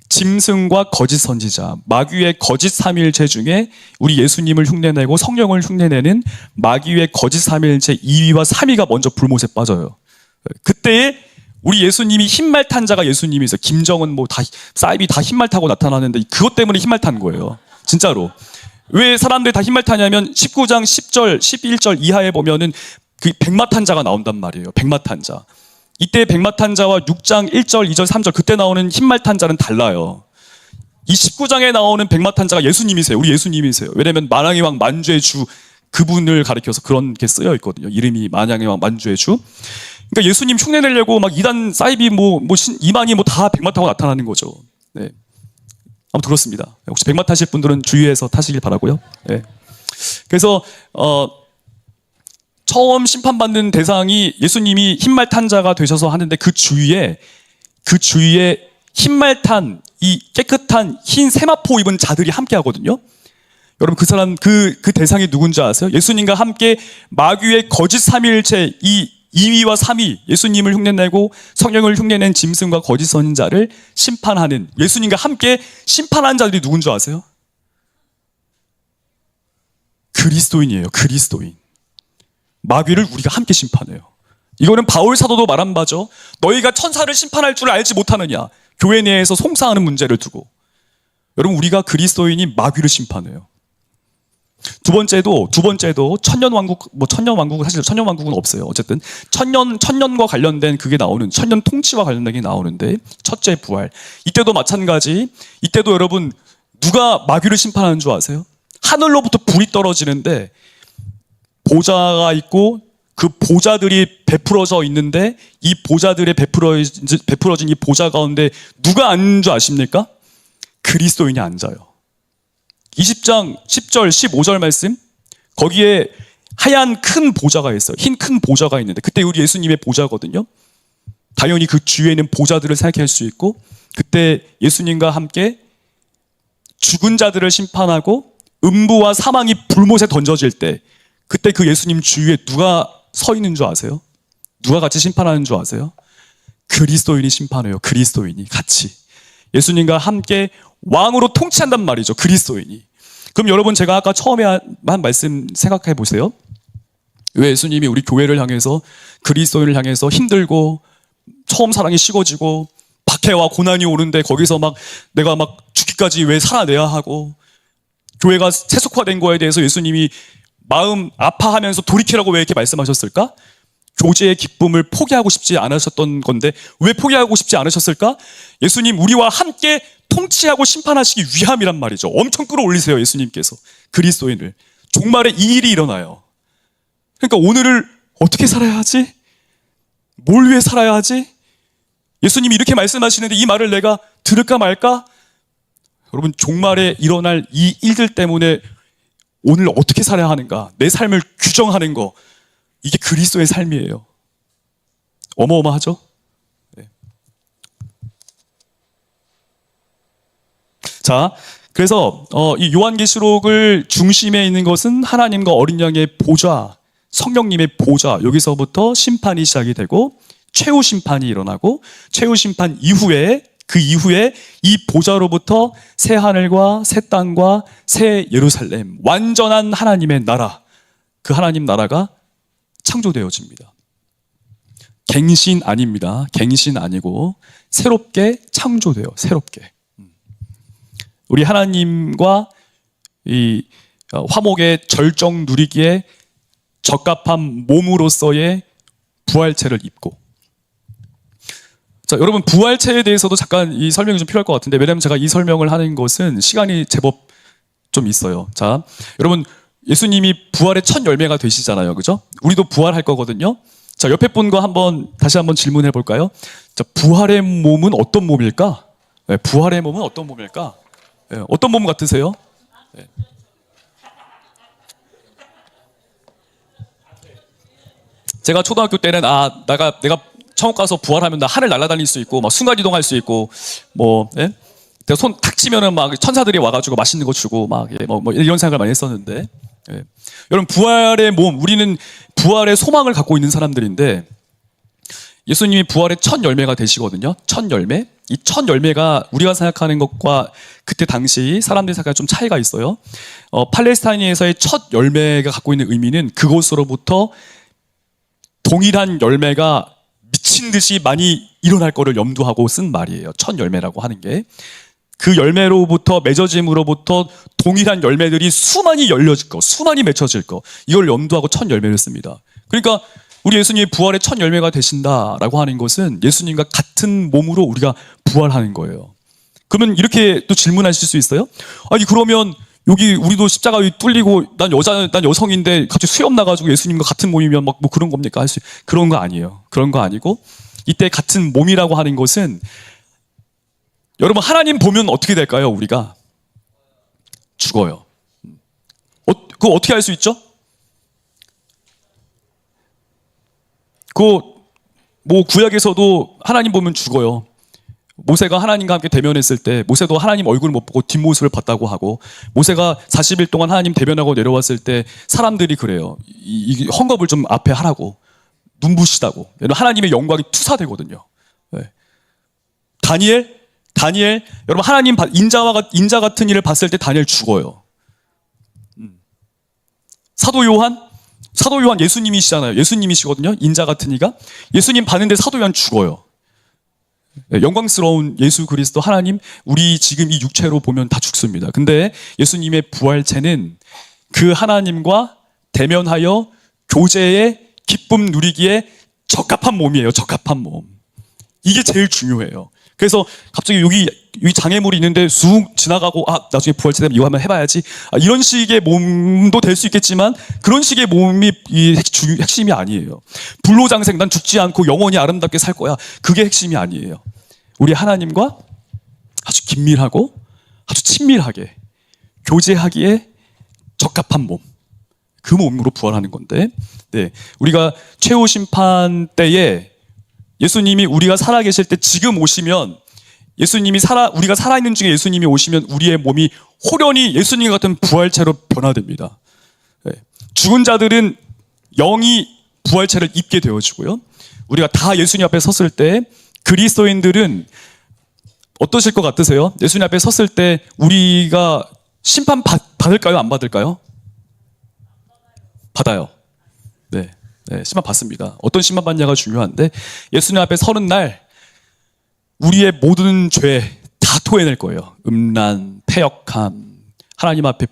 짐승과 거짓 선지자, 마귀의 거짓 삼위일체 중에 우리 예수님을 흉내내고 성령을 흉내내는 마귀의 거짓 삼위일체 2위와 3위가 먼저 불못에 빠져요. 그때에 우리 예수님이 흰말 탄 자가 예수님이세요. 김정은 사이비 다 흰말 타고 나타나는데 그것 때문에 흰말 탄 거예요. 진짜로. 왜 사람들이 다 흰말 타냐면 19장 10절, 11절 이하에 보면은 그 백마 탄 자가 나온단 말이에요. 백마 탄 자. 이때 백마 탄 자와 6장 1절, 2절, 3절 그때 나오는 흰말 탄 자는 달라요. 이 19장에 나오는 백마 탄 자가 예수님이세요. 우리 예수님이세요. 왜냐면 만왕의 왕 만주의 주 그분을 가리켜서 그렇게 쓰여 있거든요. 이름이 만양의 왕 만주의 주. 그러니까 예수님 흉내 내려고 막 이단 사이비 이만이 다 백마 타고 나타나는 거죠. 네. 아무튼 그렇습니다. 혹시 백마 타실 분들은 주의해서 타시길 바라고요. 네. 그래서 처음 심판받는 대상이 예수님이 흰말 탄 자가 되셔서 하는데 그 주위에 흰말 탄 이 깨끗한 흰 세마포 입은 자들이 함께 하거든요. 여러분 그 대상이 누군지 아세요? 예수님과 함께 마귀의 거짓 삼위일체 이 2위와 3위 예수님을 흉내내고 성령을 흉내낸 짐승과 거짓 선지자를 심판하는 예수님과 함께 심판한 자들이 누군 줄 아세요? 그리스도인이에요. 그리스도인. 마귀를 우리가 함께 심판해요. 이거는 바울 사도도 말한 바죠. 너희가 천사를 심판할 줄 알지 못하느냐. 교회 내에서 송사하는 문제를 두고. 여러분 우리가 그리스도인이 마귀를 심판해요. 두 번째도 천년왕국은 사실 천년왕국은 없어요. 어쨌든 천년과 관련된 그게 나오는 천년 통치와 관련된 게 나오는데 첫째 부활. 이때도 마찬가지. 이때도 여러분 누가 마귀를 심판하는 줄 아세요? 하늘로부터 불이 떨어지는데 보좌가 있고 그 보좌들이 베풀어져 있는데 이 보좌들에 베풀어진 이 보좌 가운데 누가 앉는 줄 아십니까? 그리스도인이 앉아요. 20장 10절 15절 말씀 거기에 하얀 큰 보좌가 있어요. 흰 큰 보좌가 있는데 그때 우리 예수님의 보좌거든요. 당연히 그 주위에 있는 보좌들을 생각할 수 있고 그때 예수님과 함께 죽은 자들을 심판하고 음부와 사망이 불못에 던져질 때 그때 그 예수님 주위에 누가 서 있는 줄 아세요? 누가 같이 심판하는 줄 아세요? 그리스도인이 심판해요. 그리스도인이 같이 예수님과 함께 왕으로 통치한단 말이죠. 그리스도인이. 그럼 여러분 제가 아까 처음에 한 말씀 생각해 보세요. 왜 예수님이 우리 교회를 향해서 그리스도인을 향해서 힘들고 처음 사랑이 식어지고 박해와 고난이 오는데 거기서 내가 죽기까지 왜 살아내야 하고 교회가 세속화된 거에 대해서 예수님이 마음 아파하면서 돌이키라고 왜 이렇게 말씀하셨을까? 교제의 기쁨을 포기하고 싶지 않으셨던 건데 왜 포기하고 싶지 않으셨을까? 예수님 우리와 함께 통치하고 심판하시기 위함이란 말이죠. 엄청 끌어올리세요. 예수님께서 그리스도인을. 종말에 이 일이 일어나요. 그러니까 오늘을 어떻게 살아야 하지? 뭘 위해 살아야 하지? 예수님이 이렇게 말씀하시는데 이 말을 내가 들을까 말까? 여러분 종말에 일어날 이 일들 때문에 오늘 어떻게 살아야 하는가? 내 삶을 규정하는 거 이게 그리스도의 삶이에요. 어마어마하죠? 네. 자, 그래서 이 요한계시록을 중심에 있는 것은 하나님과 어린 양의 보좌, 성령님의 보좌 여기서부터 심판이 시작이 되고 최후 심판이 일어나고 최후 심판 이후에 그 이후에 이 보좌로부터 새 하늘과 새 땅과 새 예루살렘 완전한 하나님의 나라 그 하나님 나라가 창조되어집니다. 갱신 아닙니다. 갱신 아니고 새롭게 창조돼요. 새롭게. 우리 하나님과 이 화목의 절정 누리기에 적합한 몸으로서의 부활체를 입고 자, 여러분 부활체에 대해서도 잠깐 이 설명이 좀 필요할 것 같은데 왜냐하면 제가 이 설명을 하는 것은 시간이 제법 좀 있어요. 자, 여러분 예수님이 부활의 첫 열매가 되시잖아요. 그죠? 우리도 부활할 거거든요. 자, 옆에 분과 다시 한번 질문해 볼까요? 자, 부활의 몸은 어떤 몸일까? 네, 부활의 몸은 어떤 몸일까? 네, 어떤 몸 같으세요? 네. 제가 초등학교 때는 내가 천국 가서 부활하면 나 하늘 날아다닐 수 있고 막 순간 이동할 수 있고 예? 내가 손 탁 치면은 막 천사들이 와가지고 맛있는 거 주고 막 이런 생각을 많이 했었는데 예. 여러분 부활의 몸 우리는 부활의 소망을 갖고 있는 사람들인데 예수님이 부활의 첫 열매가 되시거든요. 첫 열매 이 첫 열매가 우리가 생각하는 것과 그때 당시 사람들이 생각하는 좀 차이가 있어요. 팔레스타인에서의 첫 열매가 갖고 있는 의미는 그곳으로부터 동일한 열매가 미친 듯이 많이 일어날 거를 염두하고 쓴 말이에요. 첫 열매라고 하는 게. 그 열매로부터 맺어짐으로부터 동일한 열매들이 수많이 열려질 거, 수많이 맺혀질 거. 이걸 염두하고 첫 열매를 씁니다. 그러니까 우리 예수님이 부활의 첫 열매가 되신다라고 하는 것은 예수님과 같은 몸으로 우리가 부활하는 거예요. 그러면 이렇게 또 질문하실 수 있어요? 아니 그러면 여기 우리도 십자가 위 뚫리고 난 여성인데 갑자기 수염 나가지고 예수님과 같은 몸이면 막 뭐 그런 겁니까? 그런 거 아니에요. 그런 거 아니고 이때 같은 몸이라고 하는 것은 여러분 하나님 보면 어떻게 될까요? 우리가 죽어요. 그거 어떻게 알 수 있죠? 뭐 구약에서도 하나님 보면 죽어요. 모세가 하나님과 함께 대면했을 때 모세도 하나님 얼굴을 못 보고 뒷모습을 봤다고 하고 모세가 40일 동안 하나님 대면하고 내려왔을 때 사람들이 그래요. 이 헝겊을 좀 앞에 하라고 눈부시다고. 하나님의 영광이 투사되거든요. 네. 다니엘 여러분 하나님 인자 같은 일을 봤을 때 다니엘 죽어요. 사도 요한 예수님이시잖아요. 예수님이시거든요. 인자 같은 이가 예수님 봤는데 사도 요한 죽어요. 영광스러운 예수 그리스도 하나님 우리 지금 이 육체로 보면 다 죽습니다. 근데 예수님의 부활체는 그 하나님과 대면하여 교제의 기쁨 누리기에 적합한 몸이에요. 적합한 몸. 이게 제일 중요해요. 그래서 갑자기 여기 장애물이 있는데 쑥 지나가고 나중에 부활체 되면 이거 한번 해봐야지 이런 식의 몸도 될 수 있겠지만 그런 식의 몸이 핵심이 아니에요. 불로장생 난 죽지 않고 영원히 아름답게 살 거야. 그게 핵심이 아니에요. 우리 하나님과 아주 긴밀하고 아주 친밀하게 교제하기에 적합한 몸. 그 몸으로 부활하는 건데 네, 우리가 최후 심판 때에 예수님이 우리가 살아계실 때 지금 오시면 우리가 살아있는 중에 예수님이 오시면 우리의 몸이 호련히 예수님 같은 부활체로 변화됩니다. 네. 죽은 자들은 영이 부활체를 입게 되어지고요. 우리가 다 예수님 앞에 섰을 때 그리스도인들은 어떠실 것 같으세요? 예수님 앞에 섰을 때 우리가 심판 받을까요? 안 받을까요? 받아요. 네. 네, 심판 받습니다. 어떤 심판 받냐가 중요한데 예수님 앞에 서는 날 우리의 모든 죄 다 토해낼 거예요. 음란, 패역함, 하나님 앞에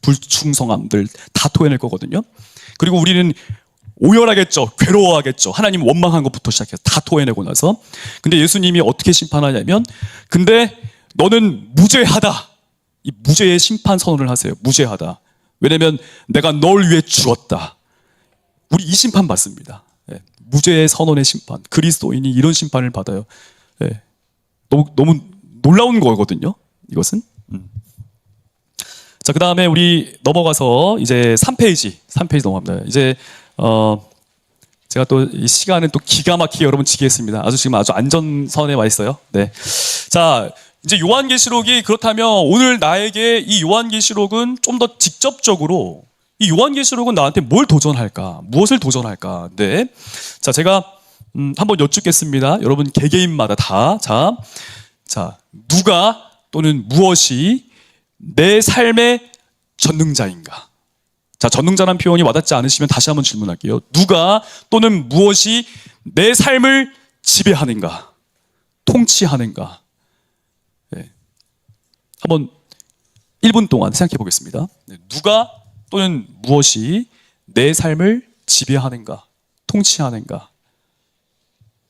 불충성함들 다 토해낼 거거든요. 그리고 우리는 오열하겠죠. 괴로워하겠죠. 하나님 원망한 것부터 시작해서 다 토해내고 나서 근데 예수님이 어떻게 심판하냐면 근데 너는 무죄하다. 이 무죄의 심판 선언을 하세요. 무죄하다. 왜냐면 내가 널 위해 죽었다. 우리 이 심판 받습니다. 네. 무죄의 선언의 심판. 그리스도인이 이런 심판을 받아요. 네. 너무 놀라운 거거든요. 이것은. 자, 그 다음에 우리 넘어가서 이제 3페이지 넘어갑니다. 이제 제가 또 이 시간은 또 기가 막히게 여러분 지키겠습니다. 지금 아주 안전선에 와 있어요. 네. 자, 이제 요한계시록이 그렇다면 오늘 나에게 이 요한계시록은 좀 더 직접적으로 이 요한계시록은 나한테 뭘 도전할까? 무엇을 도전할까? 네. 자, 제가 한번 여쭙겠습니다. 여러분 개개인마다 다. 자, 누가 또는 무엇이 내 삶의 전능자인가? 자, 전능자라는 표현이 와닿지 않으시면 다시 한번 질문할게요. 누가 또는 무엇이 내 삶을 지배하는가? 통치하는가? 네. 한번 1분 동안 생각해 보겠습니다. 네. 누가 또는 무엇이 내 삶을 지배하는가, 통치하는가.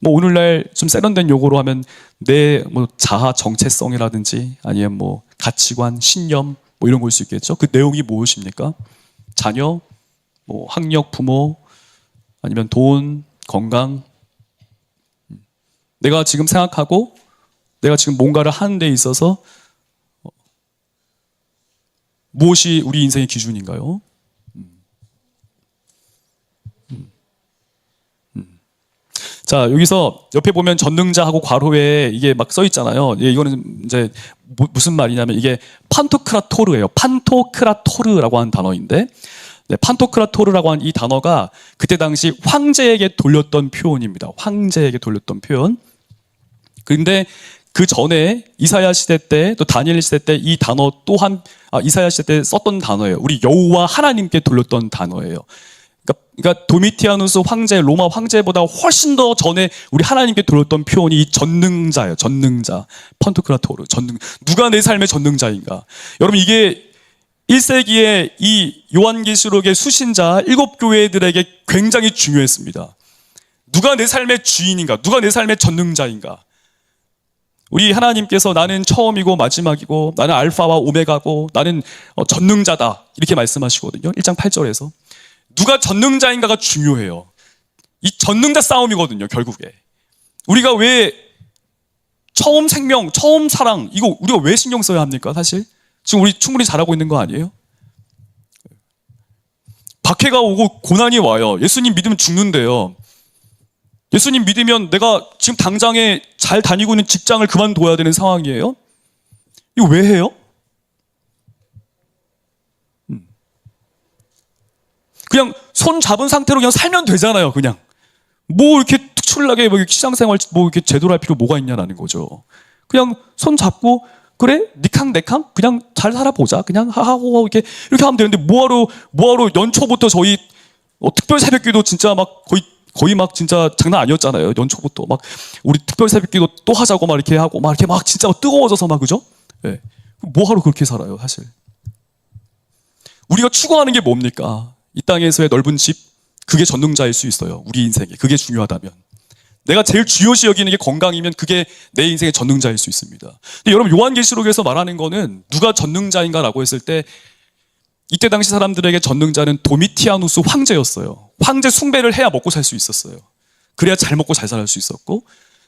뭐 오늘날 좀 세련된 용어로 하면 내 뭐 자아 정체성이라든지 아니면 뭐 가치관, 신념 뭐 이런 걸 수 있겠죠. 그 내용이 무엇입니까? 자녀, 뭐 학력, 부모, 아니면 돈, 건강. 내가 지금 생각하고 내가 지금 뭔가를 하는 데 있어서 무엇이 우리 인생의 기준인가요? 자, 여기서 옆에 보면 전능자하고 괄호에 이게 막 써 있잖아요. 이거는 이제 무슨 말이냐면 이게 판토크라토르예요. 판토크라토르라고 하는 단어인데, 네, 판토크라토르라고 하는 이 단어가 그때 당시 황제에게 돌렸던 표현입니다. 황제에게 돌렸던 표현. 근데 그 전에 이사야 시대 때 또 다니엘 시대 때 이 단어 또한 이사야 시대 때 썼던 단어예요. 우리 여호와 하나님께 돌렸던 단어예요. 그러니까 도미티아누스 황제, 로마 황제보다 훨씬 더 전에 우리 하나님께 돌렸던 표현이 이 전능자예요. 전능자. 판토크라토르. 누가 내 삶의 전능자인가? 여러분 이게 1세기에 이 요한계시록의 수신자 7교회들에게 굉장히 중요했습니다. 누가 내 삶의 주인인가? 누가 내 삶의 전능자인가? 우리 하나님께서 나는 처음이고 마지막이고 나는 알파와 오메가고 나는 전능자다 이렇게 말씀하시거든요. 1장 8절에서. 누가 전능자인가가 중요해요. 이 전능자 싸움이거든요, 결국에. 우리가 왜 처음 생명, 처음 사랑, 이거 우리가 왜 신경 써야 합니까, 사실? 지금 우리 충분히 잘하고 있는 거 아니에요? 박해가 오고 고난이 와요. 예수님 믿으면 죽는데요. 예수님 믿으면 내가 지금 당장에 잘 다니고 있는 직장을 그만둬야 되는 상황이에요? 이거 왜 해요? 그냥 손 잡은 상태로 그냥 살면 되잖아요, 그냥. 뭐 이렇게 특출나게 뭐 시장생활 뭐 이렇게 제대로 할 필요 뭐가 있냐라는 거죠. 그냥 손 잡고 그래 니캉 내캉 그냥 잘 살아보자 그냥 하고 이렇게 하면 되는데 뭐하러 연초부터 저희 특별 새벽기도 진짜 막 거의 막 진짜 장난 아니었잖아요. 연초부터 막 우리 특별 새벽기도 또 하자고 막 이렇게 하고 막 이렇게 막 진짜 뜨거워져서 막 그죠? 네. 뭐하러 그렇게 살아요, 사실. 우리가 추구하는 게 뭡니까? 이 땅에서의 넓은 집, 그게 전능자일 수 있어요. 우리 인생에. 그게 중요하다면. 내가 제일 중요시 여기는 게 건강이면 그게 내 인생의 전능자일 수 있습니다. 근데 여러분, 요한계시록에서 말하는 거는 누가 전능자인가라고 했을 때 이때 당시 사람들에게 전능자는 도미티아누스 황제였어요. 황제 숭배를 해야 먹고 살 수 있었어요. 그래야 잘 먹고 잘 살 수 있었고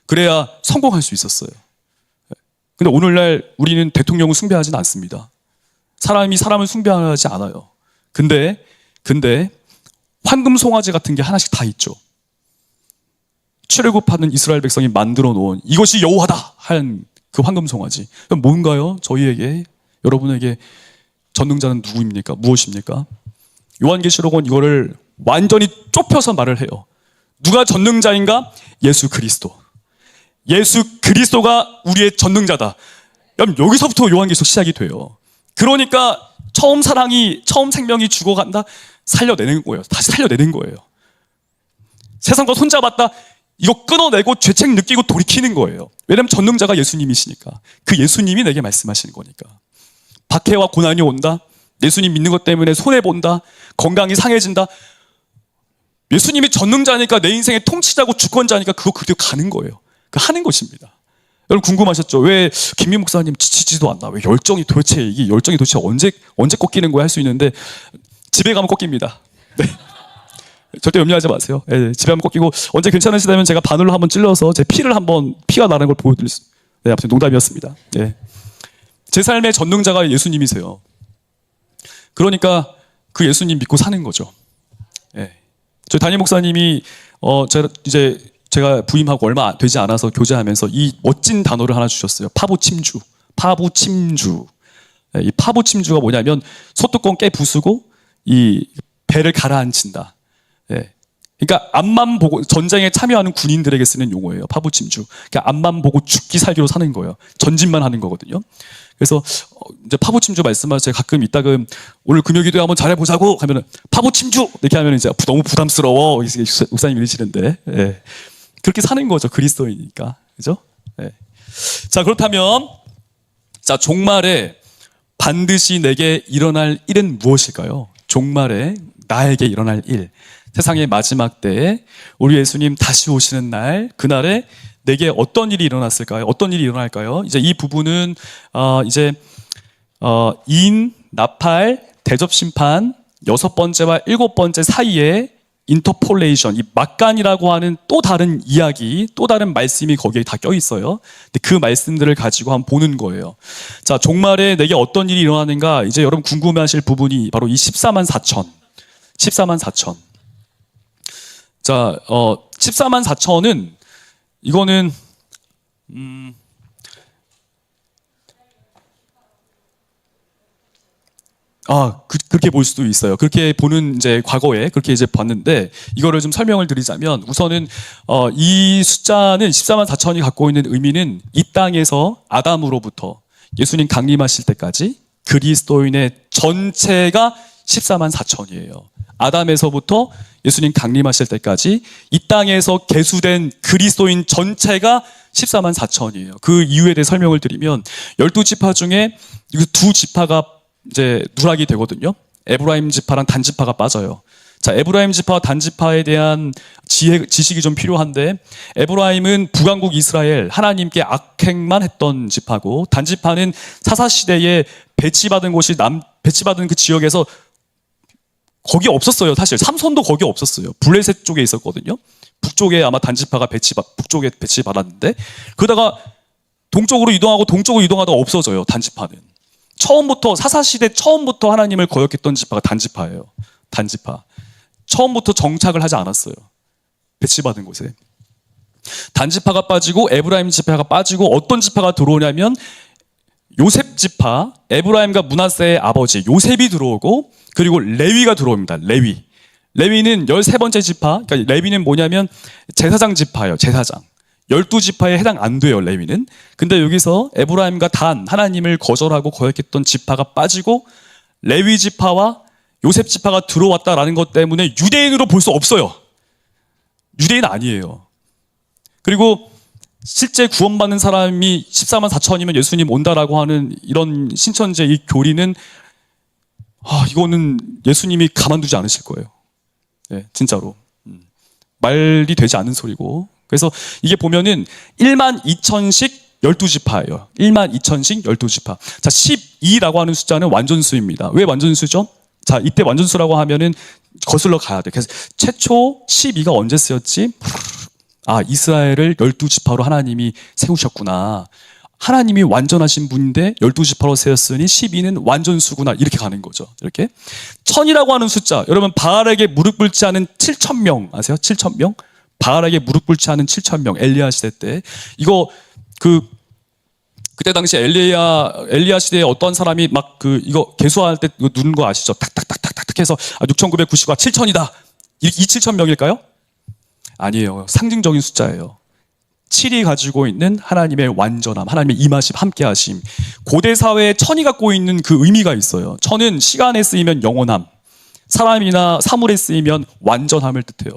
그래야 성공할 수 있었어요. 근데 오늘날 우리는 대통령을 숭배하지는 않습니다. 사람이 사람을 숭배하지 않아요. 근데 황금 송아지 같은 게 하나씩 다 있죠. 출애굽하는 이스라엘 백성이 만들어 놓은 이것이 여호와다 한 그 황금 송아지. 그럼 뭔가요? 저희에게, 여러분에게 전능자는 누구입니까? 무엇입니까? 요한계시록은 이거를 완전히 좁혀서 말을 해요. 누가 전능자인가? 예수 그리스도. 예수 그리스도가 우리의 전능자다. 여기서부터 요한계시록 시작이 돼요. 그러니까 처음 사랑이, 처음 생명이 죽어간다? 살려내는 거예요. 다시 살려내는 거예요. 세상과 손잡았다? 이거 끊어내고 죄책 느끼고 돌이키는 거예요. 왜냐하면 전능자가 예수님이시니까. 그 예수님이 내게 말씀하시는 거니까. 박해와 고난이 온다? 예수님 믿는 것 때문에 손해본다? 건강이 상해진다? 예수님이 전능자니까, 내 인생의 통치자고 주권자니까 그거 그대로 가는 거예요. 그 하는 것입니다. 여러분 궁금하셨죠? 왜 김민 목사님 지치지도 않나? 왜 이게 열정이 도대체 언제 꺾이는 거야 할 수 있는데 집에 가면 꺾입니다. 네. 절대 염려하지 마세요. 네, 집에 가면 꺾이고 언제 괜찮으시다면 제가 바늘로 한번 찔러서 제 피가 나는 걸 보여드릴 수. 네, 아무튼 농담이었습니다. 네. 제 삶의 전능자가 예수님이세요. 그러니까 그 예수님 믿고 사는 거죠. 네. 저희 담임 목사님이 제가 부임하고 얼마 되지 않아서 교제하면서 이 멋진 단어를 하나 주셨어요. 파부침주. 이 파부침주가 뭐냐면 소뚜껑 깨 부수고 이 배를 가라앉힌다. 예. 그러니까 앞만 보고 전쟁에 참여하는 군인들에게 쓰는 용어예요. 파부침주. 그러니까 앞만 보고 죽기 살기로 사는 거예요. 전진만 하는 거거든요. 그래서 이제 파부침주 말씀하실 때 가끔 이따금 오늘 금요기도에 한번 잘해보자고 하면은 파부침주 이렇게 하면 이제 너무 부담스러워 목사님 이러시는데 예. 그렇게 사는 거죠. 그리스도이니까. 그죠? 예. 자, 그렇다면 자, 종말에 반드시 내게 일어날 일은 무엇일까요? 종말에 나에게 일어날 일. 세상의 마지막 때에 우리 예수님 다시 오시는 날, 그날에 내게 어떤 일이 일어났을까요? 어떤 일이 일어날까요? 이제 이 부분은 인, 나팔, 대접 심판 6번째와 7번째 사이에 인터폴레이션, 이 막간이라고 하는 또 다른 이야기, 또 다른 말씀이 거기에 다 껴 있어요. 근데 그 말씀들을 가지고 한번 보는 거예요. 자, 종말에 내게 어떤 일이 일어나는가? 이제 여러분 궁금해하실 부분이 바로 이 14만 4천. 자, 14만 4천은 이거는 그렇게 볼 수도 있어요. 그렇게 보는 이제 과거에 그렇게 이제 봤는데 이거를 좀 설명을 드리자면 우선은 이 숫자는 14만 4천이 갖고 있는 의미는 이 땅에서 아담으로부터 예수님 강림하실 때까지 그리스도인의 전체가 14만 4천이에요. 아담에서부터 예수님 강림하실 때까지 이 땅에서 계수된 그리스도인 전체가 14만 4천이에요. 그 이유에 대해 설명을 드리면 12지파 중에 두 지파가 이제 누락이 되거든요. 에브라임 지파랑 단 지파가 빠져요. 자, 에브라임 지파, 단 지파에 대한 지식이 좀 필요한데, 에브라임은 북왕국 이스라엘, 하나님께 악행만 했던 지파고, 단 지파는 사사시대에 배치받은 배치받은 그 지역에서 거기 없었어요. 사실 삼손도 거기 없었어요. 블레셋 쪽에 있었거든요. 북쪽에 아마 단 지파가 북쪽에 배치받았는데, 그러다가 동쪽으로 이동하고 동쪽으로 이동하다가 없어져요. 단 지파는. 처음부터 사사시대 처음부터 하나님을 거역했던 지파가 단 지파예요. 단 지파. 처음부터 정착을 하지 않았어요. 배치받은 곳에. 단 지파가 빠지고 에브라임 지파가 빠지고 어떤 지파가 들어오냐면 요셉 지파, 에브라임과 므낫세의 아버지 요셉이 들어오고, 그리고 레위가 들어옵니다. 레위는 13번째 지파. 그러니까 레위는 뭐냐면 제사장 지파예요. 제사장. 12지파에 해당 안 돼요, 레위는. 근데 여기서 에브라임과 단, 하나님을 거절하고 거역했던 지파가 빠지고 레위 지파와 요셉 지파가 들어왔다라는 것 때문에 유대인으로 볼 수 없어요. 유대인 아니에요. 그리고 실제 구원받는 사람이 14만 4천이면 예수님 온다라고 하는 이런 신천지의 이 교리는 이거는 예수님이 가만두지 않으실 거예요. 네, 진짜로. 말이 되지 않는 소리고. 그래서 이게 보면은 1만 2천씩 12지파예요. 1만 2천씩 12지파. 자, 12라고 하는 숫자는 완전수입니다. 왜 완전수죠? 자, 이때 완전수라고 하면은 거슬러 가야 돼. 그래서 최초 12가 언제 쓰였지? 이스라엘을 12지파로 하나님이 세우셨구나. 하나님이 완전하신 분인데 12지파로 세웠으니 12는 완전수구나. 이렇게 가는 거죠. 이렇게. 1000이라고 하는 숫자. 여러분, 바알에게 무릎 꿇지 않은 7,000명 아세요? 7,000명? 바알에게 무릎 꿇지 않은 7,000명. 엘리야 시대 때. 이거 그때 당시 엘리야 시대에 어떤 사람이 막 이거 계수할 때 이거 누른 거 아시죠? 탁탁탁탁탁 해서 6,990과 7,000이다. 이 7,000명일까요? 아니에요. 상징적인 숫자예요. 7이 가지고 있는 하나님의 완전함, 하나님의 임하심, 함께하심. 고대 사회에 1000이 갖고 있는 그 의미가 있어요. 1000은 시간에 쓰이면 영원함, 사람이나 사물에 쓰이면 완전함을 뜻해요.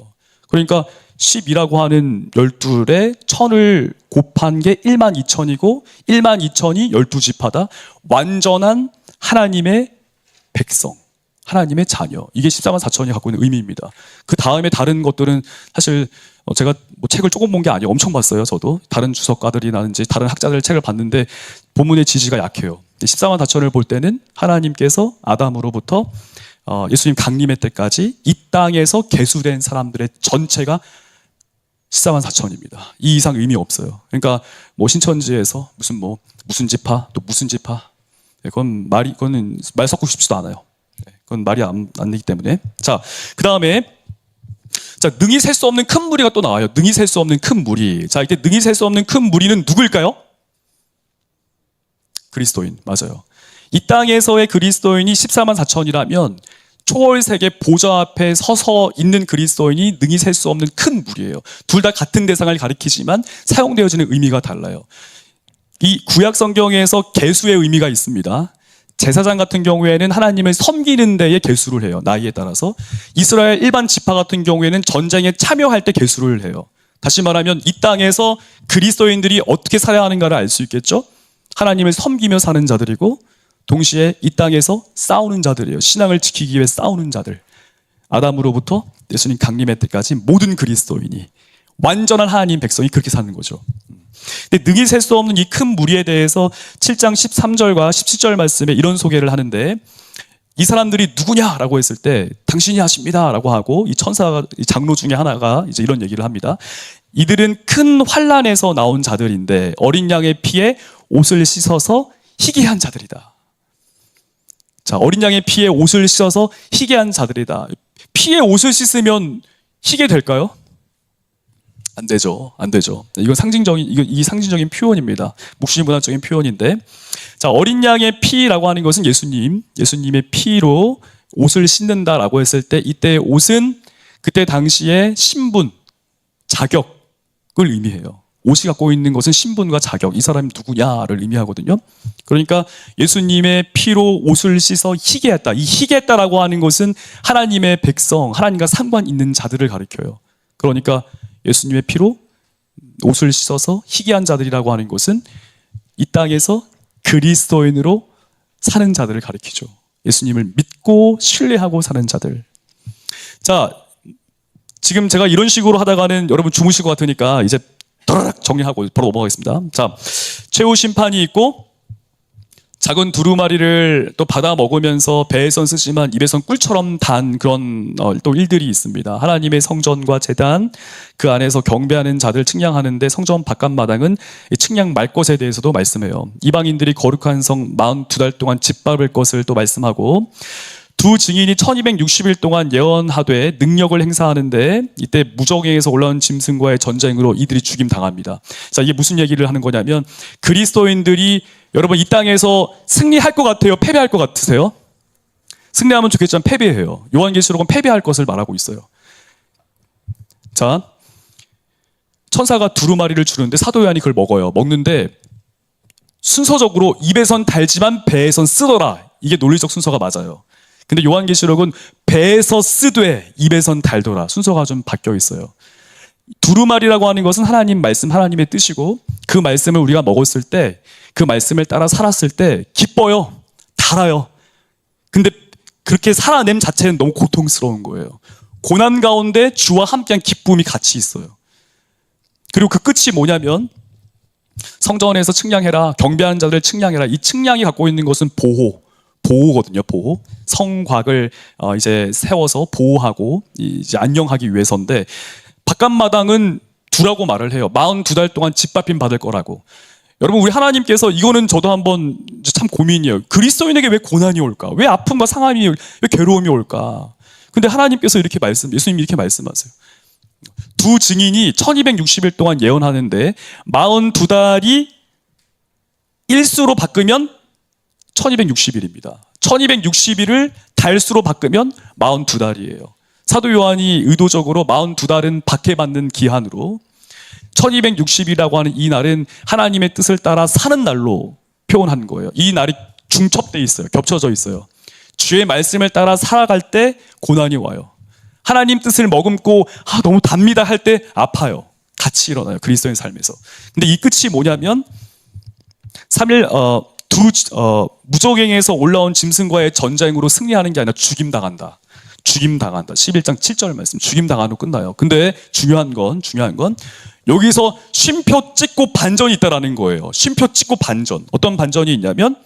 그러니까 10이라고 하는 12에 1000을 곱한 게 1만 2천이고 1만 2천이 12지파다. 완전한 하나님의 백성, 하나님의 자녀. 이게 14만 4천이 갖고 있는 의미입니다. 그 다음에 다른 것들은 사실 제가 뭐 책을 조금 본 게 아니에요. 엄청 봤어요. 저도 다른 주석가들이라든지 다른 학자들 책을 봤는데 본문의 지지가 약해요. 14만 4천을 볼 때는 하나님께서 아담으로부터 예수님 강림의 때까지 이 땅에서 계수된 사람들의 전체가 14만 4천입니다. 이 이상 의미 없어요. 그러니까 뭐 신천지에서 무슨 지파 또 무슨 지파, 그거는 말 섞고 싶지도 않아요. 그건 말이 안 되기 때문에. 자, 그 다음에 능히 셀 수 없는 큰 무리가 또 나와요. 능히 셀 수 없는 큰 무리. 자, 이때 능히 셀 수 없는 큰 무리는 누구일까요? 그리스도인. 맞아요. 이 땅에서의 그리스도인이 14만 4천이라면 초월세계 보좌 앞에 서서 있는 그리스도인이 능히 셀 수 없는 큰 무리예요. 둘 다 같은 대상을 가리키지만 사용되어지는 의미가 달라요. 이 구약 성경에서 계수의 의미가 있습니다. 제사장 같은 경우에는 하나님을 섬기는 데에 계수를 해요. 나이에 따라서. 이스라엘 일반 지파 같은 경우에는 전쟁에 참여할 때 계수를 해요. 다시 말하면 이 땅에서 그리스도인들이 어떻게 살아야 하는가를 알 수 있겠죠? 하나님을 섬기며 사는 자들이고 동시에 이 땅에서 싸우는 자들이에요. 신앙을 지키기 위해 싸우는 자들. 아담으로부터 예수님 강림의 때까지 모든 그리스도인이, 완전한 하나님 백성이 그렇게 사는 거죠. 근데 능히 셀 수 없는 이 큰 무리에 대해서 7장 13절과 17절 말씀에 이런 소개를 하는데, 이 사람들이 누구냐라고 했을 때 당신이 하십니다라고 하고, 이 천사가, 이 장로 중에 하나가 이제 이런 얘기를 합니다. 이들은 큰 환난에서 나온 자들인데 어린 양의 피에 옷을 씻어서 희귀한 자들이다. 자, 어린 양의 피에 옷을 씻어서 희귀한 자들이다. 피에 옷을 씻으면 희게 될까요? 안 되죠. 안 되죠. 이건 이 상징적인 표현입니다. 묵시 문화적인 표현인데, 자, 어린 양의 피라고 하는 것은 예수님의 피로 옷을 씻는다라고 했을 때, 이때 옷은 그때 당시에 신분, 자격을 의미해요. 옷이 갖고 있는 것은 신분과 자격, 이 사람이 누구냐를 의미하거든요. 그러니까 예수님의 피로 옷을 씻어 희게 했다. 이 희게 했다라고 하는 것은 하나님의 백성, 하나님과 상관 있는 자들을 가리켜요. 그러니까 예수님의 피로 옷을 씻어서 희귀한 자들이라고 하는 것은 이 땅에서 그리스도인으로 사는 자들을 가리키죠. 예수님을 믿고 신뢰하고 사는 자들. 자, 지금 제가 이런 식으로 하다가는 여러분 주무실 것 같으니까 이제 도라락 정리하고 바로 넘어가겠습니다. 자, 최후 심판이 있고 작은 두루마리를 또 받아 먹으면서 배에선 쓰지만 입에선 꿀처럼 단 그런 또 일들이 있습니다. 하나님의 성전과 제단 그 안에서 경배하는 자들 측량하는데 성전 바깥마당은 이 측량 말 것에 대해서도 말씀해요. 이방인들이 거룩한 성 42달 동안 짓밟을 것을 또 말씀하고 두 증인이 1260일 동안 예언하되 능력을 행사하는데 이때 무적행에서 올라온 짐승과의 전쟁으로 이들이 죽임 당합니다. 자, 이게 무슨 얘기를 하는 거냐면 그리스도인들이 여러분 이 땅에서 승리할 것 같아요? 패배할 것 같으세요? 승리하면 좋겠지만 패배해요. 요한계시록은 패배할 것을 말하고 있어요. 자, 천사가 두루마리를 주는데 사도 요한이 그걸 먹어요. 먹는데 순서적으로 입에선 달지만 배에선 쓰더라. 이게 논리적 순서가 맞아요. 근데 요한계시록은 배에서 쓰되 입에선 달더라. 순서가 좀 바뀌어 있어요. 두루마리라고 하는 것은 하나님 말씀, 하나님의 뜻이고 그 말씀을 우리가 먹었을 때 그 말씀을 따라 살았을 때 기뻐요. 달아요. 근데 그렇게 살아냄 자체는 너무 고통스러운 거예요. 고난 가운데 주와 함께한 기쁨이 같이 있어요. 그리고 그 끝이 뭐냐면 성전에서 측량해라. 경배하는 자들을 측량해라. 이 측량이 갖고 있는 것은 보호거든요. 보호. 성곽을 이제 세워서 보호하고 이제 안녕하기 위해서인데 바깥마당은 두라고 말을 해요. 42달 동안 짓밟힘 받을 거라고. 여러분 우리 하나님께서 이거는 저도 한번 참 고민이에요. 그리스도인에게 왜 고난이 올까? 왜 아픔과 상함이, 왜 괴로움이 올까? 근데 하나님께서 이렇게 예수님이 이렇게 말씀하세요. 두 증인이 1260일 동안 예언하는데 42달이 일수로 바꾸면 1260일입니다. 1260일을 달수로 바꾸면 42달이에요. 사도 요한이 의도적으로 42달은 박해받는 기한으로 1260이라고 하는 이 날은 하나님의 뜻을 따라 사는 날로 표현한 거예요. 이 날이 중첩돼 있어요. 겹쳐져 있어요. 주의 말씀을 따라 살아갈 때 고난이 와요. 하나님 뜻을 머금고 너무 답니다 할 때 아파요. 같이 일어나요. 그리스도의 삶에서. 근데 이 끝이 뭐냐면 3일 무적행에서 올라온 짐승과의 전쟁으로 승리하는 게 아니라 죽임당한다. 죽임당한다. 11장 7절 말씀. 죽임당하고 끝나요. 근데 중요한 건 여기서 쉼표 찍고 반전이 있다라는 거예요. 쉼표 찍고 반전. 어떤 반전이 있냐면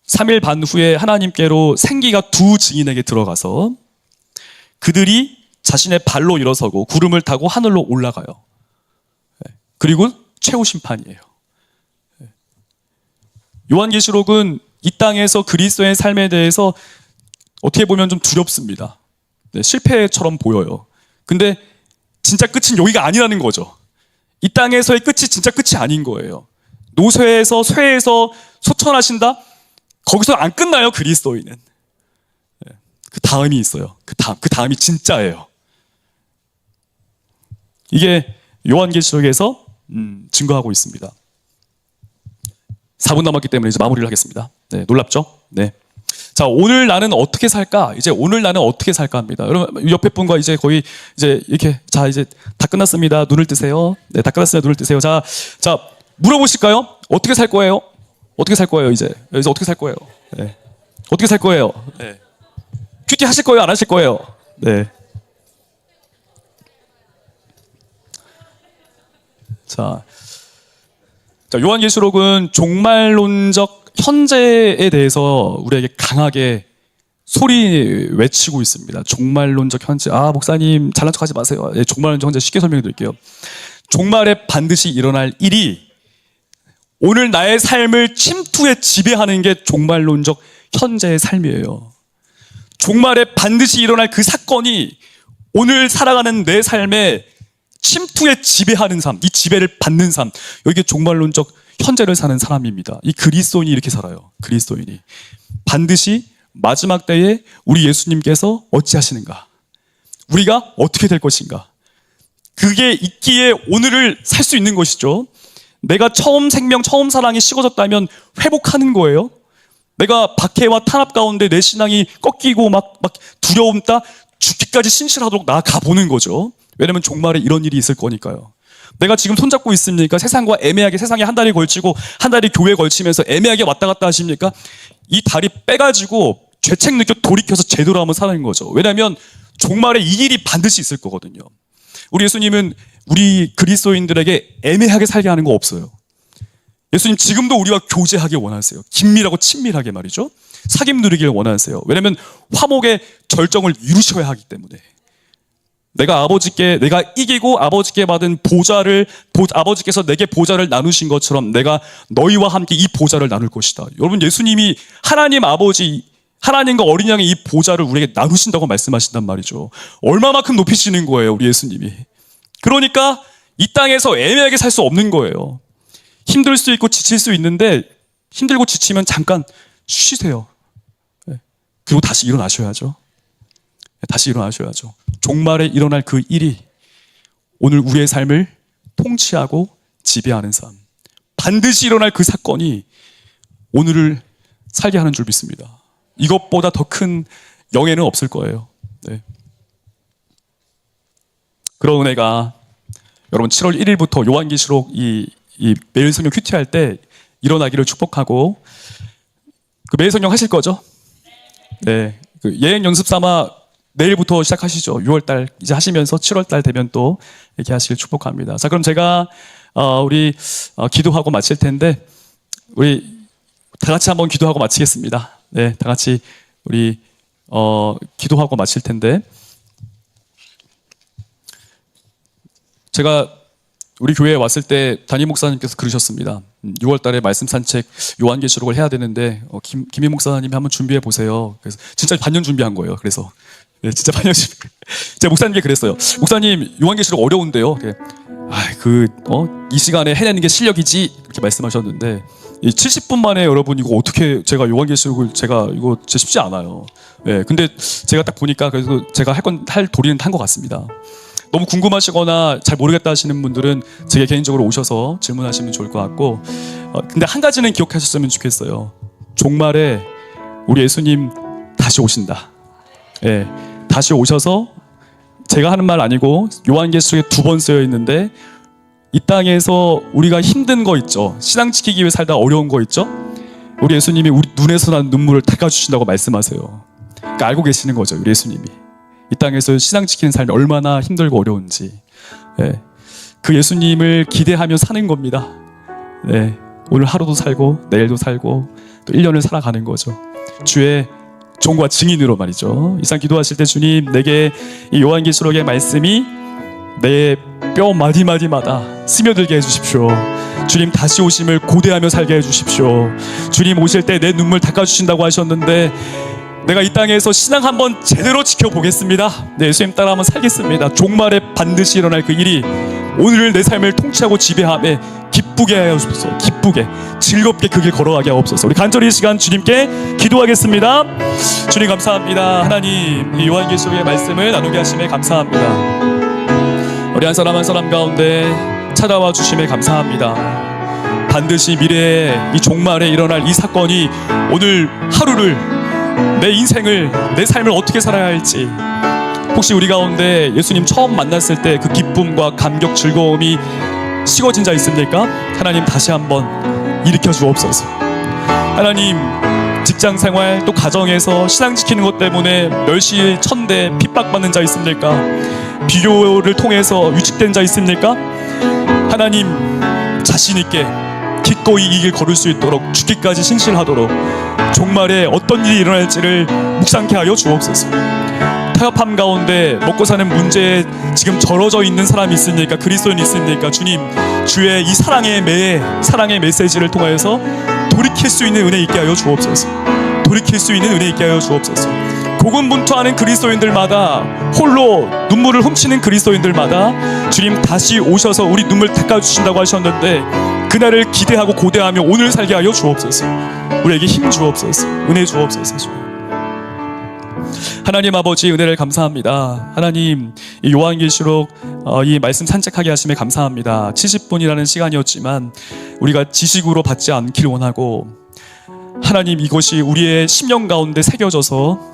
3일 반 후에 하나님께로 생기가 두 증인에게 들어가서 그들이 자신의 발로 일어서고 구름을 타고 하늘로 올라가요. 그리고 최후 심판이에요. 요한계시록은 이 땅에서 그리스도의 삶에 대해서 어떻게 보면 좀 두렵습니다. 실패처럼 보여요. 근데 진짜 끝은 여기가 아니라는 거죠. 이 땅에서의 끝이 진짜 끝이 아닌 거예요. 노쇠에서 쇠에서 소천하신다? 거기서 안 끝나요, 그리스도인은. 그 다음이 있어요. 그 다음이 진짜예요. 이게 요한계시록에서 증거하고 있습니다. 4분 남았기 때문에 이제 마무리를 하겠습니다. 네, 놀랍죠? 네. 자, 오늘 나는 어떻게 살까? 이제 오늘 나는 어떻게 살까 합니다. 여러분, 옆에 분과 이제 거의 이제 이렇게, 자, 이제 다 끝났습니다. 눈을 뜨세요. 네, 다 끝났습니다. 눈을 뜨세요. 자, 물어보실까요? 어떻게 살 거예요? 어떻게 살 거예요, 이제? 여기서 어떻게 살 거예요? 네. 어떻게 살 거예요? 네. 큐티 하실 거예요? 안 하실 거예요? 네. 자, 요한계시록은 종말론적 현재에 대해서 우리에게 강하게 소리 외치고 있습니다. 종말론적 현재. 목사님 잘난 척하지 마세요. 종말론적 현재 쉽게 설명해 드릴게요. 종말에 반드시 일어날 일이 오늘 나의 삶을 침투해 지배하는 게 종말론적 현재의 삶이에요. 종말에 반드시 일어날 그 사건이 오늘 살아가는 내 삶에 침투에 지배하는 삶, 이 지배를 받는 삶, 여기에 종말론적 현재를 사는 사람입니다. 이 그리스도인이 이렇게 살아요. 그리스도인이 반드시 마지막 때에 우리 예수님께서 어찌하시는가, 우리가 어떻게 될 것인가, 그게 있기에 오늘을 살 수 있는 것이죠. 내가 처음 생명, 처음 사랑이 식어졌다면 회복하는 거예요. 내가 박해와 탄압 가운데 내 신앙이 꺾이고 막 두려움 따 죽기까지 신실하도록 나아가 보는 거죠. 왜냐면 종말에 이런 일이 있을 거니까요. 내가 지금 손잡고 있습니까? 세상과 애매하게, 세상에 한 다리 걸치고 한 다리 교회에 걸치면서 애매하게 왔다 갔다 하십니까? 이 다리 빼가지고 죄책 느껴 돌이켜서 제대로 한번 사는 거죠. 왜냐면 종말에 이 일이 반드시 있을 거거든요. 우리 예수님은 우리 그리스도인들에게 애매하게 살게 하는 거 없어요. 예수님 지금도 우리와 교제하길 원하세요. 긴밀하고 친밀하게 말이죠. 사귐 누리길 원하세요. 왜냐하면 화목의 절정을 이루셔야 하기 때문에. 내가 이기고 아버지께 받은 아버지께서 내게 보좌를 나누신 것처럼 내가 너희와 함께 이 보좌를 나눌 것이다. 여러분, 예수님이 하나님 아버지, 하나님과 어린 양의 이 보좌를 우리에게 나누신다고 말씀하신단 말이죠. 얼마만큼 높이시는 거예요, 우리 예수님이. 그러니까 이 땅에서 애매하게 살 수 없는 거예요. 힘들 수 있고 지칠 수 있는데 힘들고 지치면 잠깐 쉬세요. 그리고 다시 일어나셔야죠. 다시 일어나셔야죠. 종말에 일어날 그 일이 오늘 우리의 삶을 통치하고 지배하는 삶. 반드시 일어날 그 사건이 오늘을 살게 하는 줄 믿습니다. 이것보다 더 큰 영예는 없을 거예요. 네. 그런 은혜가 여러분 7월 1일부터 요한계시록 이 매일 성경 큐티할 때 일어나기를 축복하고, 그 매일 성경 하실 거죠? 네. 그 예행 연습 삼아 내일부터 시작하시죠. 6월달 이제 하시면서 7월달 되면 또 이렇게 하시길 축복합니다. 자, 그럼 제가 우리 기도하고 마칠 텐데, 우리 다 같이 한번 기도하고 마치겠습니다. 네, 다 같이 우리 기도하고 마칠 텐데, 제가 우리 교회에 왔을 때 담임 목사님께서 그러셨습니다. 6월달에 말씀 산책 요한계시록을 해야 되는데 김희 목사님이 한번 준비해 보세요. 그래서 진짜 반년 준비한 거예요. 그래서 네, 진짜 반년 준비. 제가 목사님께 그랬어요. 목사님, 요한계시록 어려운데요. 이 시간에 해내는 게 실력이지, 이렇게 말씀하셨는데, 이 70분 만에 여러분 이거 어떻게 제가 요한계시록을 이거 진짜 쉽지 않아요. 네, 근데 제가 딱 보니까 그래서 제가 할 도리는 한 것 같습니다. 너무 궁금하시거나 잘 모르겠다 하시는 분들은 제게 개인적으로 오셔서 질문하시면 좋을 것 같고, 근데 한 가지는 기억하셨으면 좋겠어요. 종말에 우리 예수님 다시 오신다. 예, 다시 오셔서, 제가 하는 말 아니고 요한계시록에 2번 쓰여 있는데, 이 땅에서 우리가 힘든 거 있죠. 신앙 지키기 위해 살다 어려운 거 있죠. 우리 예수님이 우리 눈에서 난 눈물을 닦아주신다고 말씀하세요. 그러니까 알고 계시는 거죠, 우리 예수님이. 이 땅에서 신앙 지키는 삶이 얼마나 힘들고 어려운지. 네. 그 예수님을 기대하며 사는 겁니다. 네. 오늘 하루도 살고 내일도 살고 또 1년을 살아가는 거죠. 주의 종과 증인으로 말이죠. 이상 기도하실 때 주님, 내게 이 요한계시록의 말씀이 내 뼈 마디마디마다 스며들게 해주십시오. 주님, 다시 오심을 고대하며 살게 해주십시오. 주님 오실 때 내 눈물 닦아주신다고 하셨는데, 내가 이 땅에서 신앙 한번 제대로 지켜보겠습니다. 네, 예수님 따라 한번 살겠습니다. 종말에 반드시 일어날 그 일이 오늘을 내 삶을 통치하고 지배하며 기쁘게 하여 주옵소서. 기쁘게 즐겁게 그 길 걸어가게 하옵소서. 우리 간절히 이 시간 주님께 기도하겠습니다. 주님 감사합니다. 하나님, 이 요한계시록의 말씀을 나누게 하심에 감사합니다. 우리 한 사람 한 사람 가운데 찾아와 주심에 감사합니다. 반드시 미래에 이 종말에 일어날 이 사건이 오늘 하루를, 내 인생을, 내 삶을 어떻게 살아야 할지, 혹시 우리 가운데 예수님 처음 만났을 때 그 기쁨과 감격, 즐거움이 식어진 자 있습니까? 하나님 다시 한번 일으켜 주옵소서. 하나님, 직장 생활 또 가정에서 신앙 지키는 것 때문에 멸시, 천대, 핍박받는 자 있습니까? 비교를 통해서 위축된 자 있습니까? 하나님, 자신 있게 기꺼이 이 길 걸을 수 있도록 죽기까지 신실하도록 종말에 어떤 일이 일어날지를 묵상케 하여 주옵소서. 타협함 가운데 먹고 사는 문제에 지금 절어져 있는 사람이 있으니까, 그리스도인이 있으니까 주님, 주의 이 사랑의 메시지를 통하여서 돌이킬 수 있는 은혜 있게 하여 주옵소서. 돌이킬 수 있는 은혜 있게 하여 주옵소서. 고군분투하는 그리스도인들마다, 홀로 눈물을 훔치는 그리스도인들마다 주님 다시 오셔서 우리 눈물 닦아주신다고 하셨는데, 그날을 기대하고 고대하며 오늘 살게 하여 주옵소서. 우리에게 힘 주옵소서. 은혜 주옵소서. 하나님 아버지, 은혜를 감사합니다. 하나님, 이 요한계시록 이 말씀 산책하게 하심에 감사합니다. 70분이라는 시간이었지만 우리가 지식으로 받지 않기를 원하고, 하나님, 이것이 우리의 심령 가운데 새겨져서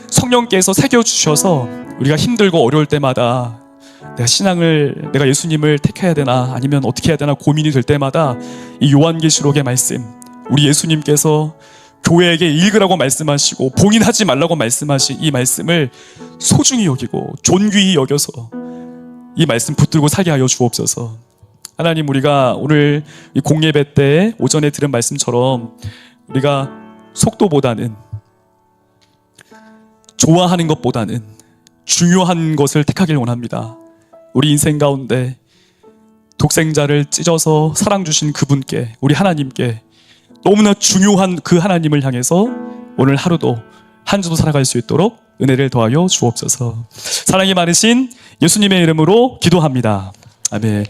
성령께서 새겨주셔서 우리가 힘들고 어려울 때마다 내가 예수님을 택해야 되나, 아니면 어떻게 해야 되나 고민이 될 때마다 이 요한계시록의 말씀, 우리 예수님께서 교회에게 읽으라고 말씀하시고 봉인하지 말라고 말씀하신 이 말씀을 소중히 여기고 존귀히 여겨서 이 말씀 붙들고 살게 하여 주옵소서. 하나님, 우리가 오늘 이 공예배 때 오전에 들은 말씀처럼 우리가 속도보다는, 좋아하는 것보다는 중요한 것을 택하길 원합니다. 우리 인생 가운데 독생자를 찢어서 사랑 주신 그분께, 우리 하나님께 너무나 중요한 그 하나님을 향해서 오늘 하루도 한 주도 살아갈 수 있도록 은혜를 더하여 주옵소서. 사랑이 많으신 예수님의 이름으로 기도합니다. 아멘.